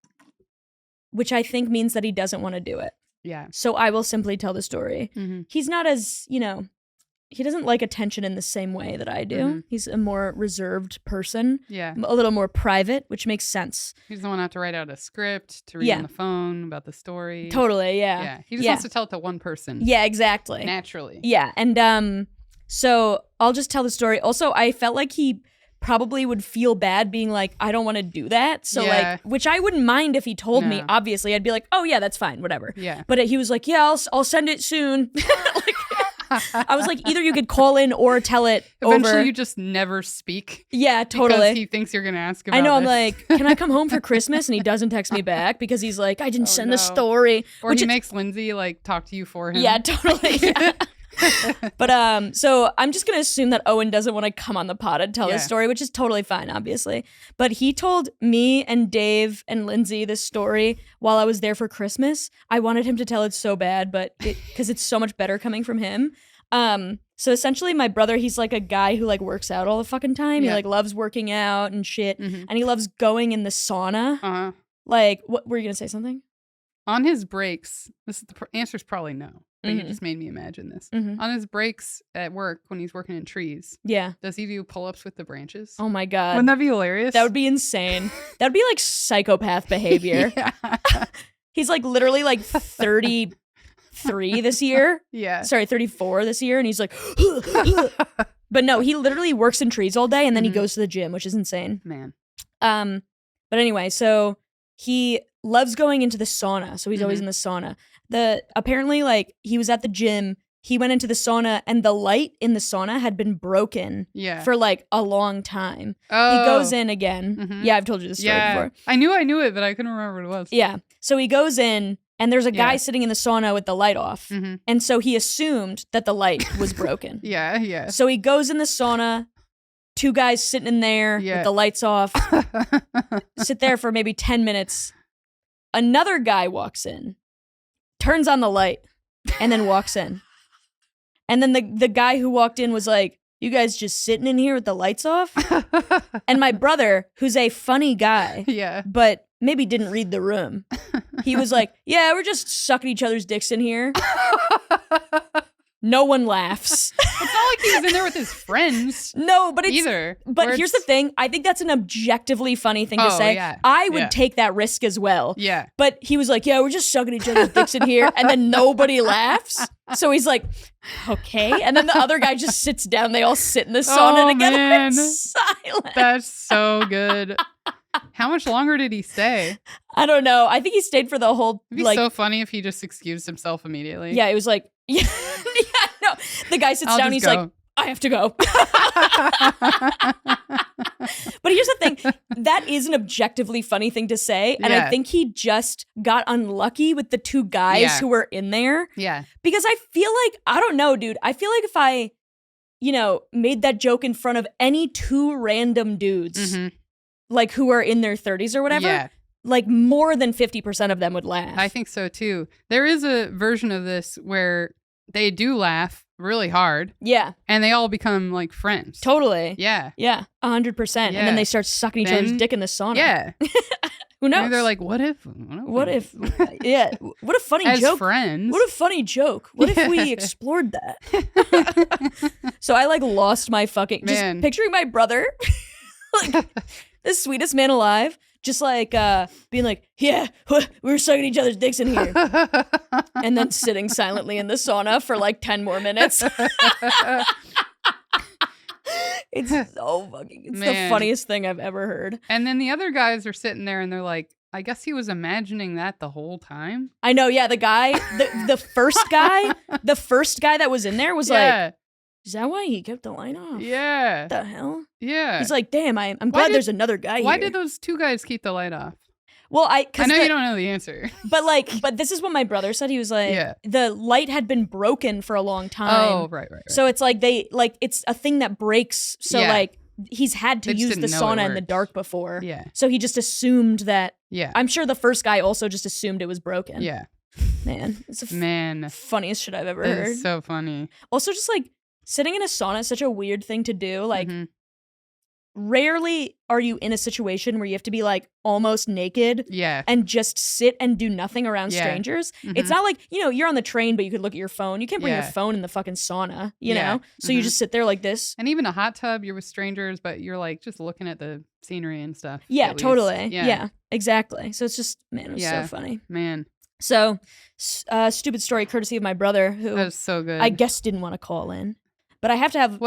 which I think means that he doesn't want to do it.
Yeah.
So I will simply tell the story. He's not as, he doesn't like attention in the same way that I do. He's a more reserved person.
Yeah.
A little more private, which makes sense.
He's the one who have to write out a script to read on the phone about the story.
Totally, yeah.
Yeah. He just wants to tell it to one person.
Yeah, exactly.
Naturally.
Yeah. And so I'll just tell the story. Also, I felt like he probably would feel bad being like, I don't want to do that. So which I wouldn't mind if he told me, obviously. I'd be like, oh yeah, that's fine, whatever.
Yeah.
But he was like, yeah, I'll send it soon. I was like, either you could call in or tell it
Eventually
over.
you just never speak.
Yeah, totally.
Because he thinks you're going to ask about
I know,
this.
I'm like, can I come home for Christmas? And he doesn't text me back because he's like, I didn't send the story.
Or he makes Lindsay like talk to you for him.
Yeah, totally. Yeah. But so I'm just gonna assume that Owen doesn't want to come on the pod and tell this story, which is totally fine, obviously. But he told me and Dave and Lindsay this story while I was there for Christmas. I wanted him to tell it so bad, but because it's so much better coming from him. So essentially my brother, he's like a guy who like works out all the fucking time. He like loves working out and shit, and he loves going in the sauna. Like, what were you gonna say? Something?
On his breaks, the answer's probably no. But you just made me imagine this. On his breaks at work, when he's working in trees, does he do pull-ups with the branches?
Oh my God.
Wouldn't that be hilarious?
That would be insane. That would be like psychopath behavior. He's like literally like 33 this year.
Yeah.
Sorry, 34 this year. And he's like, but no, he literally works in trees all day and then he goes to the gym, which is insane.
Man.
But anyway, so he loves going into the sauna. So he's always in the sauna. Apparently, like, he was at the gym, he went into the sauna, and the light in the sauna had been broken for, like, a long time.
Oh.
He goes in again. Yeah, I've told you this story before.
I knew it, but I couldn't remember what it was.
Yeah. So he goes in, and there's a guy sitting in the sauna with the light off. And so he assumed that the light was broken.
Yeah.
So he goes in the sauna, two guys sitting in there with the lights off, sit there for maybe 10 minutes. Another guy walks in, turns on the light, and then walks in. And then the guy who walked in was like, you guys just sitting in here with the lights off? And my brother, who's a funny guy, but maybe didn't read the room, he was like, yeah, we're just sucking each other's dicks in here. No one laughs.
It's not like he was in there with his friends.
No, but it's
either.
But here's the thing. I think that's an objectively funny thing to say.
Yeah.
I would take that risk as well.
Yeah.
But he was like, yeah, we're just sucking each other's dicks in here. And then nobody laughs. So he's like, okay. And then the other guy just sits down. They all sit in the sauna together.
Man.
It's silent.
That's so good. How much longer did he stay?
I don't know. I think he stayed for the whole.
It'd be so funny if he just excused himself immediately.
Yeah, it was like, yeah, no. The guy sits down. He's like, I have to go. But here's the thing. That is an objectively funny thing to say. And I think he just got unlucky with the two guys who were in there.
Yeah.
Because I feel like, I don't know, dude. I feel like if I, made that joke in front of any two random dudes, like who are in their 30s or whatever, like more than 50% of them would laugh.
I think so too. There is a version of this where they do laugh really hard. Yeah. And they all become like friends.
Totally.
Yeah.
Yeah. 100%. And then they start sucking each other's dick in the sauna.
Yeah.
Who knows?
Maybe they're like, what if?
What a funny
as
joke.
Friends.
What a funny joke. What if we explored that? So I like lost my fucking, just picturing my brother, like the sweetest man alive, just like being like, yeah, we were sucking each other's dicks in here. And then sitting silently in the sauna for like 10 more minutes. It's so fucking, it's the funniest thing I've ever heard.
And then the other guys are sitting there and they're like, I guess he was imagining that the whole time.
I know, yeah, the guy, the first guy that was in there was like, is that why he kept the light off?
Yeah.
What the hell?
Yeah.
He's like, damn, I'm glad there's another guy here.
Why did those two guys keep the light off?
Well, I
know you don't know the answer.
But this is what my brother said. He was like, the light had been broken for a long time.
Oh, right.
So it's like it's a thing that breaks. So like he's had to use the sauna in the dark before.
Yeah.
So he just assumed that.
Yeah.
I'm sure the first guy also just assumed it was broken.
Yeah.
Man, it's the
Man,
funniest shit I've ever heard.
it's so funny.
Also, just like sitting in a sauna is such a weird thing to do. Like,
Mhm.
rarely are you in a situation where you have to be like almost naked
Yeah.
and just sit and do nothing around
Yeah.
strangers.
Mhm.
It's not like, you're on the train, but you could look at your phone. You can't bring your
Yeah.
phone in the fucking sauna, you
Yeah.
know? So you
Mhm.
just sit there like this.
And even a hot tub, you're with strangers, but you're like just looking at the scenery and stuff.
Yeah,
at least.
totally.
Yeah.
Yeah, exactly. So it's just, man, it was
Yeah.
so funny.
Man,
So, stupid story courtey of my brother, who
that is so good.
I guess didn't want to call in. But I have to have...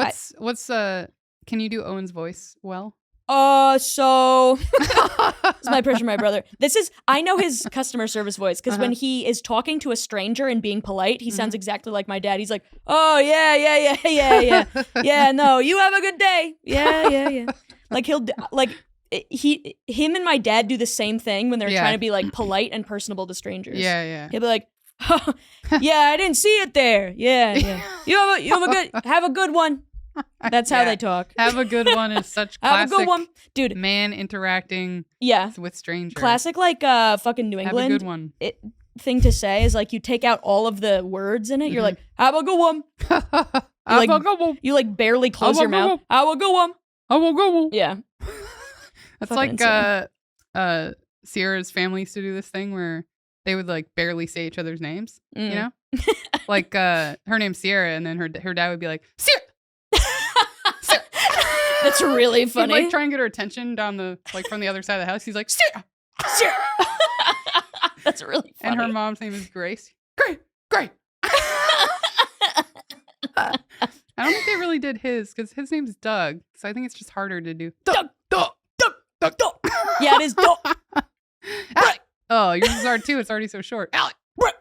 Can you do Owen's voice well?
So this is my impression of my brother. I know his customer service voice because when he is talking to a stranger and being polite, he sounds exactly like my dad. He's like, oh, yeah. Yeah, no, you have a good day. Yeah. Like him and my dad do the same thing when they're
Yeah.
trying to be like polite and personable to strangers.
Yeah.
He'll be like, oh, yeah, I didn't see it there. Yeah. Have a good one. That's how
Yeah.
they talk.
Have a good one is such classic.
Have a good one, dude.
Man interacting with strangers.
Classic, like fucking New
Have
England
a good one.
thing to say is like you take out all of the words in it. You're like, have a good one.
Have a good one.
You like barely close
Have a
your
good
mouth.
one.
Have a good one.
Have a good one.
Yeah.
That's
Fucking
like Sierra's family used to do this thing where they would like barely say each other's names.
Mm.
You know, like her name's Sierra, and then her dad would be like Sierra.
That's really
He'd
funny.
like try and get her attention down from the other side of the house. He's like Sierra.
That's really funny.
And her mom's name is Grace. Great. I don't think they really did his because his name's Doug, so I think it's just harder to do. Doug.
Yeah, it is.
Alec. Oh, yours is hard too. It's already so short. Alec. Brett.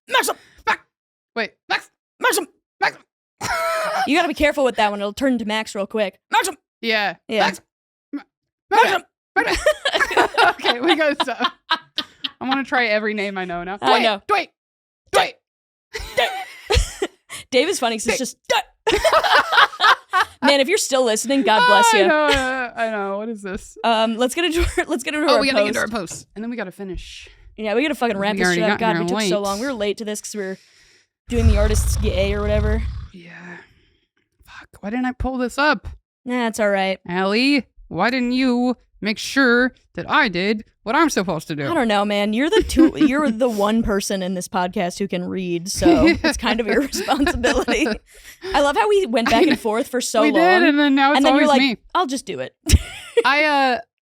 Maxim.
Wait, Maxim.
You gotta be careful with that one. It'll turn into Max real quick. Maxim.
Yeah.
Yeah.
Maxim. Okay, we gotta stop. I want to try every name I know now.
I know.
Dwight.
Dave is funny because it's just. Man, if you're still listening, God bless you.
I know. What is this?
Let's get into our
we gotta get into our post, and then we gotta finish.
Yeah, we gotta fucking wrap
We
this
already
shit up.
got
God, we
here
took so
late.
long. We were late to this because we were doing the artist's gay or whatever.
Yeah. Fuck. Why didn't I pull this up?
Nah, it's all right.
Ali, why didn't you make sure that I did what I'm supposed to do?
I don't know, man. You're the one person in this podcast who can read, so it's kind of your responsibility. I love how we went back and forth for so long.
We did, and then now it's
you're
always
like,
me.
I'll just do it.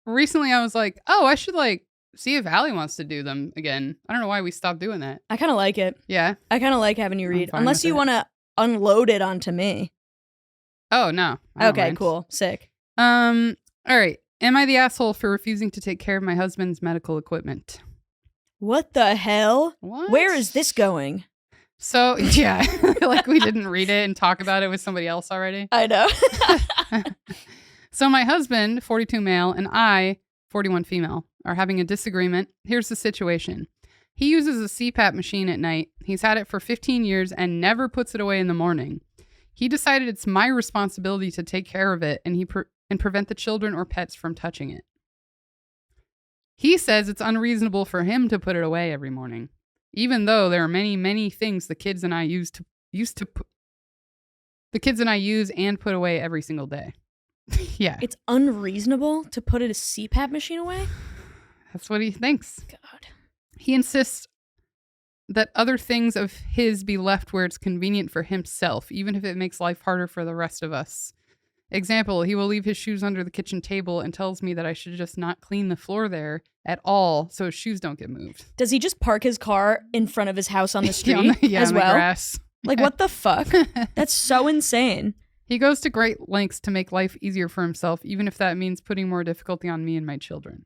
Recently I was like, oh, I should like see if Ali wants to do them again. I don't know why we stopped doing that.
I kind of like it.
Yeah.
I kind of like having you read,
fine
unless
with
you
it.
want to unload it onto me.
Oh no. I don't
Okay,
mind.
cool, sick.
All right. Am I the asshole for refusing to take care of my husband's medical equipment?
What the hell?
What?
Where is this going?
So yeah, like we didn't read it and talk about it with somebody else already.
I know.
So my husband, 42 male, and I, 41 female, are having a disagreement. Here's the situation. He uses a CPAP machine at night. He's had it for 15 years and never puts it away in the morning. He decided it's my responsibility to take care of it and prevent the children or pets from touching it. He says it's unreasonable for him to put it away every morning, even though there are many, many things the kids and I use and put away every single day. Yeah.
It's unreasonable to put a CPAP machine away?
That's what he thinks.
God.
He insists that other things of his be left where it's convenient for himself, even if it makes life harder for the rest of us. Example, he will leave his shoes under the kitchen table and tells me that I should just not clean the floor there at all so his shoes don't get moved.
Does he just park his car in front of his house on the street
on the
well?
Grass.
Like, what the fuck? That's so insane.
He goes to great lengths to make life easier for himself, even if that means putting more difficulty on me and my children.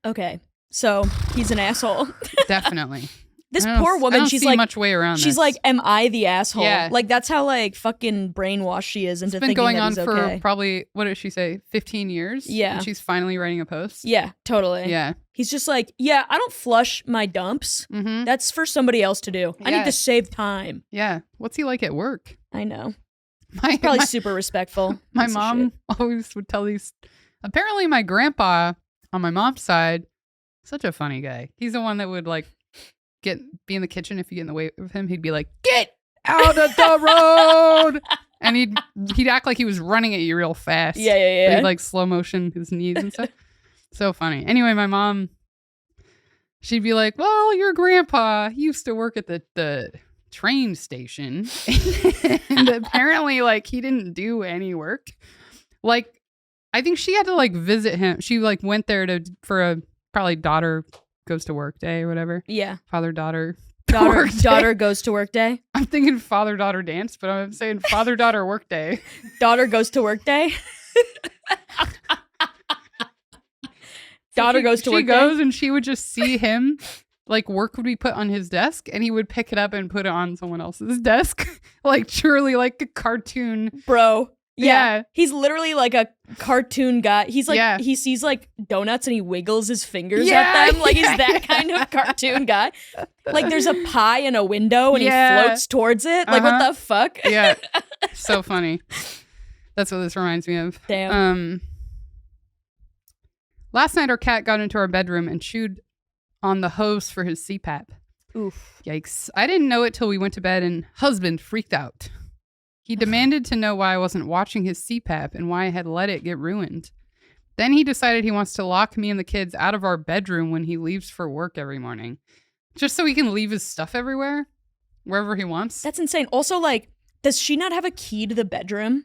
Okay, so he's an asshole.
Definitely.
This poor woman, she's like,
much way around
she's
this.
like, am I the asshole?
Yeah.
Like, that's how like fucking brainwashed she is into
It's been
thinking
going
that
on
he's
for
okay.
probably, what did she say, 15 years?
Yeah.
And she's finally writing a post?
Yeah, totally.
Yeah.
He's just like, yeah, I don't flush my dumps.
Mm-hmm.
That's for somebody else to do. I need
Yeah.
to save time.
Yeah. What's he like at work?
I know.
My,
Probably
my,
super respectful.
my
Piece of
mom
shit.
always would tell these. Apparently, my grandpa on my mom's side Such a funny guy. He's the one that would like be in the kitchen if you get in the way of him. He'd be like, "Get out of the road!" And he'd act like he was running at you real fast.
Yeah.
But he'd like slow motion his knees and stuff. So funny. Anyway, my mom, she'd be like, "Well, your grandpa used to work at the train station, and apparently, like, he didn't do any work. Like, I think she had to like visit him. She like went there for a probably daughter goes to work day or whatever.
Yeah.
Father-daughter.
Daughter goes to work day.
I'm thinking father-daughter dance, but I'm saying father-daughter work day.
Daughter goes to work day. Daughter goes to work day.
She goes and she would just see him, like work would be put on his desk and he would pick it up and put it on someone else's desk. Like truly like a cartoon.
Bro.
Yeah.
He's literally like a cartoon guy. He's like, he sees like donuts and he wiggles his fingers at them. Like he's that kind of cartoon guy. Like there's a pie in a window and he floats towards it. Like what the fuck?
Yeah. So funny. That's what this reminds me of.
Damn.
Last night our cat got into our bedroom and chewed on the hose for his CPAP.
Oof.
Yikes. I didn't know it till we went to bed and husband freaked out. He demanded to know why I wasn't watching his CPAP and why I had let it get ruined. Then he decided he wants to lock me and the kids out of our bedroom when he leaves for work every morning. Just so he can leave his stuff everywhere, wherever he wants.
That's insane. Also, like, does she not have a key to the bedroom?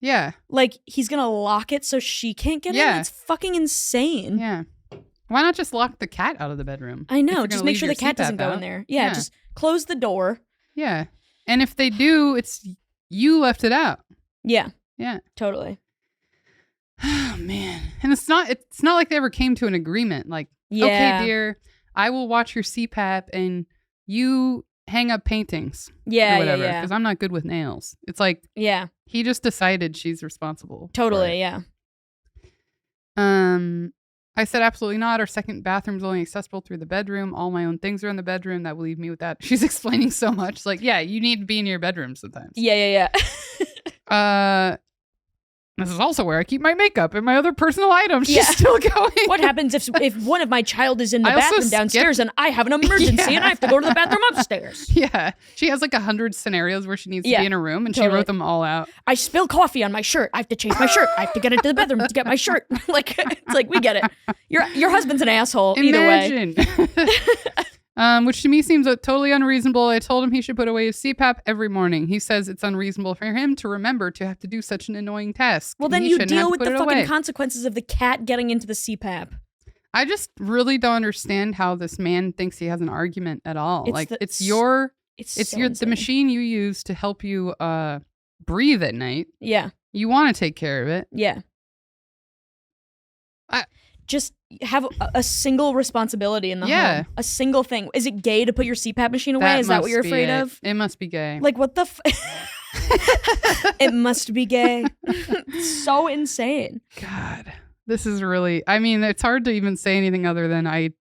Yeah.
Like, he's going to lock it so she can't get in? That's fucking insane.
Yeah. Why not just lock the cat out of the bedroom?
I know. Just make sure the cat doesn't go in there. Yeah, just close the door.
Yeah. And if they do, it's... You left it out.
Yeah.
Yeah.
Totally.
Oh man. And it's not like they ever came to an agreement. Like, okay, dear, I will watch your CPAP and you hang up paintings.
Yeah.
Or whatever. Because I'm not good with nails. It's like he just decided she's responsible.
Totally, yeah.
I said absolutely not. Our second bathroom's only accessible through the bedroom. All my own things are in the bedroom. That will leave me with that. She's explaining so much. Like, yeah, you need to be in your bedroom sometimes.
Yeah.
This is also where I keep my makeup and my other personal items. She's still going.
What happens if one of my child is in the bathroom downstairs and I have an emergency and I have to go to the bathroom upstairs?
Yeah. She has like 100 scenarios where she needs to be in a room and she wrote them all out.
I spill coffee on my shirt. I have to change my shirt. I have to get into the bedroom to get my shirt. Like, it's like, we get it. Your husband's an asshole.
Imagine.
Either way.
Which to me seems totally unreasonable. I told him he should put away his CPAP every morning. He says it's unreasonable for him to remember to have to do such an annoying task.
Well, then you deal with the fucking consequences of the cat getting into the CPAP.
I just really don't understand how this man thinks he has an argument at all. It's the machine you use to help you breathe at night.
Yeah.
You want to take care of it.
Yeah. Just have a single responsibility in the home. A single thing. Is it gay to put your CPAP machine away? Is that what you're afraid of?
It must be gay.
Like, what the It must be gay. So insane.
God. This is really... I mean, it's hard to even say anything other than I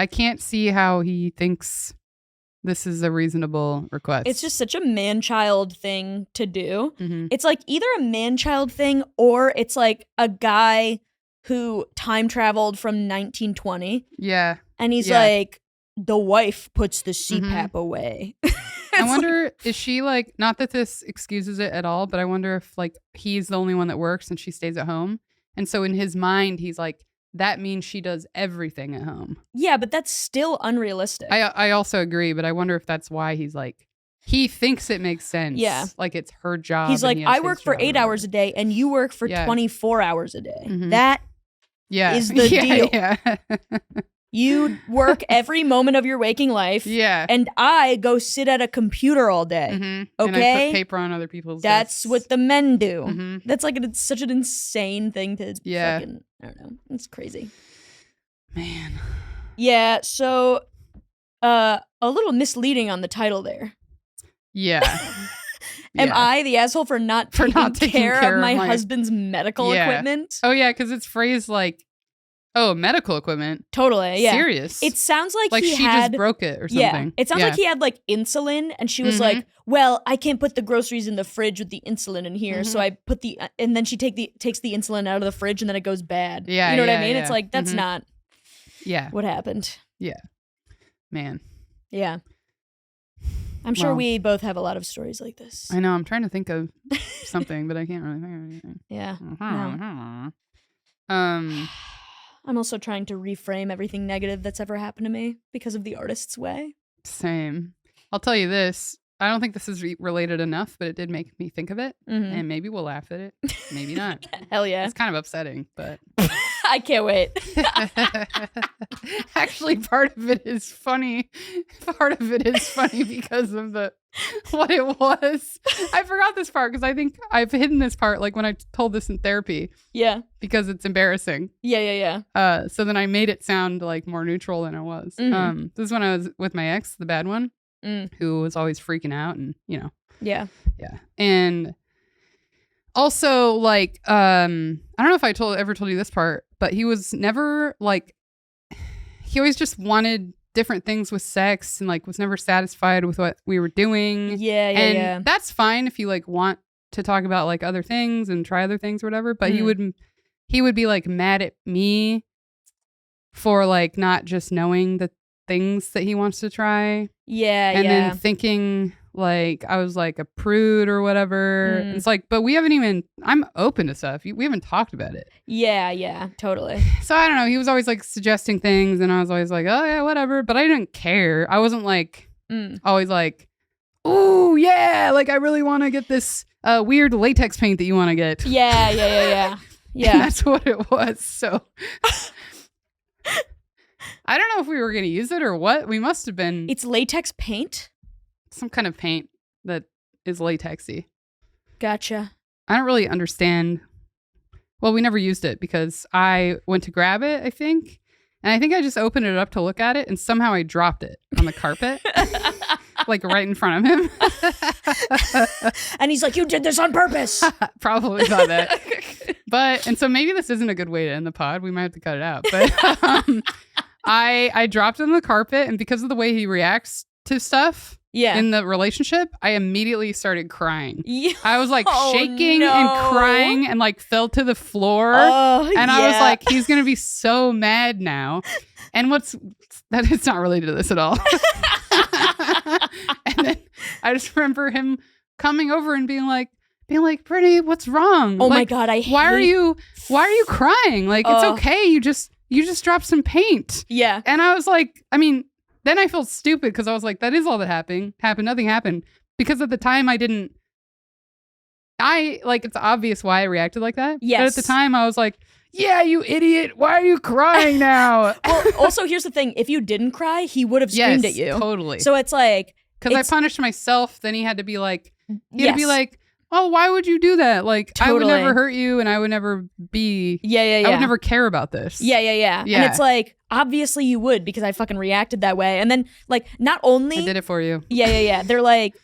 can't see how he thinks this is a reasonable request.
It's just such a man-child thing to do.
Mm-hmm.
It's like either a man-child thing or it's like a guy who time traveled from 1920.
Yeah.
And he's like, the wife puts the CPAP away.
I wonder, is she like, not that this excuses it at all, but I wonder if like he's the only one that works and she stays at home. And so in his mind, he's like, that means she does everything at home.
Yeah, but that's still unrealistic.
I also agree, but I wonder if that's why he's like, he thinks it makes sense.
Yeah.
Like it's her job.
He's like, I work for 8 hours a day and you work for 24 hours a day.
Mm-hmm.
That is the deal.
Yeah.
You work every moment of your waking life.
Yeah.
And I go sit at a computer all day.
Mm-hmm.
Okay.
And I put paper on other people's
That's
desks.
what the men do.
Mm-hmm.
That's like, it's such an insane thing to fucking, I don't know. It's crazy.
Man.
Yeah. So, a little misleading on the title there.
Yeah.
Am I the asshole for not taking care of my husband's medical equipment?
Oh, yeah, because it's phrased like, oh, medical equipment.
Totally, yeah.
Serious.
It sounds like
she just broke it or something.
Yeah, it sounds like he had like insulin and she was like, well, I can't put the groceries in the fridge with the insulin in here. So I put and then she takes the insulin out of the fridge and then it goes bad.
Yeah,
you know what I mean? It's like, that's not.
Yeah.
what happened.
Yeah. Man.
Yeah. I'm sure
Well,
we both have a lot of stories like this.
I know. I'm trying to think of something, but I can't really think of anything.
Yeah.
No.
I'm also trying to reframe everything negative that's ever happened to me because of the artist's way.
Same. I'll tell you this. I don't think this is related enough, but it did make me think of it.
Mm-hmm.
And maybe we'll laugh at it. Maybe not.
Hell yeah.
It's kind of upsetting, but...
I can't wait.
Actually, part of it is funny. Part of it is funny because of what it was. I forgot this part because I think I've hidden this part like when I told this in therapy.
Yeah.
Because it's embarrassing.
Yeah.
So then I made it sound like more neutral than it was.
Mm-hmm.
This is when I was with my ex, the bad one, who was always freaking out and,
Yeah.
Yeah. And also, like, I don't know if I ever told you this part, but he was never like, he always just wanted different things with sex and like was never satisfied with what we were doing.
Yeah.
That's fine if you like want to talk about like other things and try other things or whatever. But he would be like mad at me for like not just knowing the things that he wants to try.
Yeah.
And then thinking like I was like a prude or whatever. It's like, but I'm open to stuff. We haven't talked about it.
Yeah, totally.
So I don't know. He was always like suggesting things and I was always like, oh yeah, whatever. But I didn't care. I wasn't like always like, oh yeah, like I really want to get this weird latex paint that you want to get.
Yeah.
And that's what it was. So I don't know if we were going to use it or what. We must have been.
It's latex paint?
Some kind of paint that is latexy.
Gotcha.
I don't really understand. Well, we never used it because I went to grab it, I think. And I think I just opened it up to look at it and somehow I dropped it on the carpet. Like right in front of him.
And he's like, you did this on purpose.
Probably thought that. And so maybe this isn't a good way to end the pod. We might have to cut it out. But I dropped it on the carpet and because of the way he reacts to stuff in the relationship, I immediately started crying. Yeah. I was like shaking and crying and like fell to the floor. And I was like, he's going to be so mad now. And that it's not related to this at all. And then I just remember him coming over and being like, Brittany, what's wrong?
Oh
like,
my God,
why are you crying? Like, it's okay. You just dropped some paint.
Yeah.
And I was like, I mean, then I felt stupid because I was like, that is all that happened. Nothing happened. Because at the time it's obvious why I reacted like that.
Yes.
But at the time I was like, yeah, you idiot. Why are you crying now?
Well, also, here's the thing. If you didn't cry, he would have screamed at you.
Totally.
So it's like...
Because I punished myself, then he had to be like, oh, why would you do that? Like, totally. I would never hurt you and I would never be...
Yeah.
I would never care about this.
Yeah. And it's like, obviously you would because I fucking reacted that way. And then, like, not only...
I did it for you.
Yeah. They're like,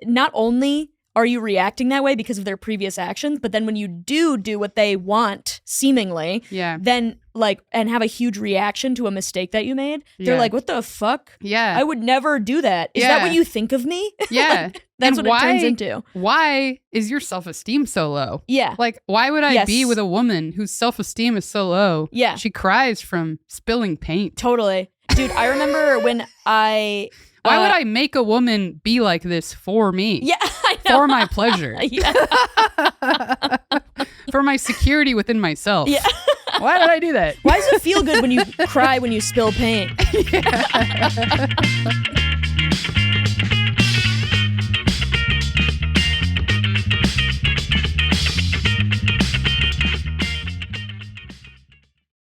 not only are you reacting that way because of their previous actions, but then when you do what they want, seemingly, then, like, and have a huge reaction to a mistake that you made, they're like, what the fuck?
Yeah.
I would never do that. Is that what you think of me?
Yeah.
That's what it turns into.
Why is your self-esteem so low?
Yeah.
Like, why would I be with a woman whose self-esteem is so low?
Yeah.
She cries from spilling paint.
Totally. Dude, I remember when I...
Why would I make a woman be like this for me?
Yeah, I know.
For my pleasure.
Yeah.
For my security within myself.
Yeah.
Why did I do that?
Why does it feel good when you cry when you spill paint?
Yeah.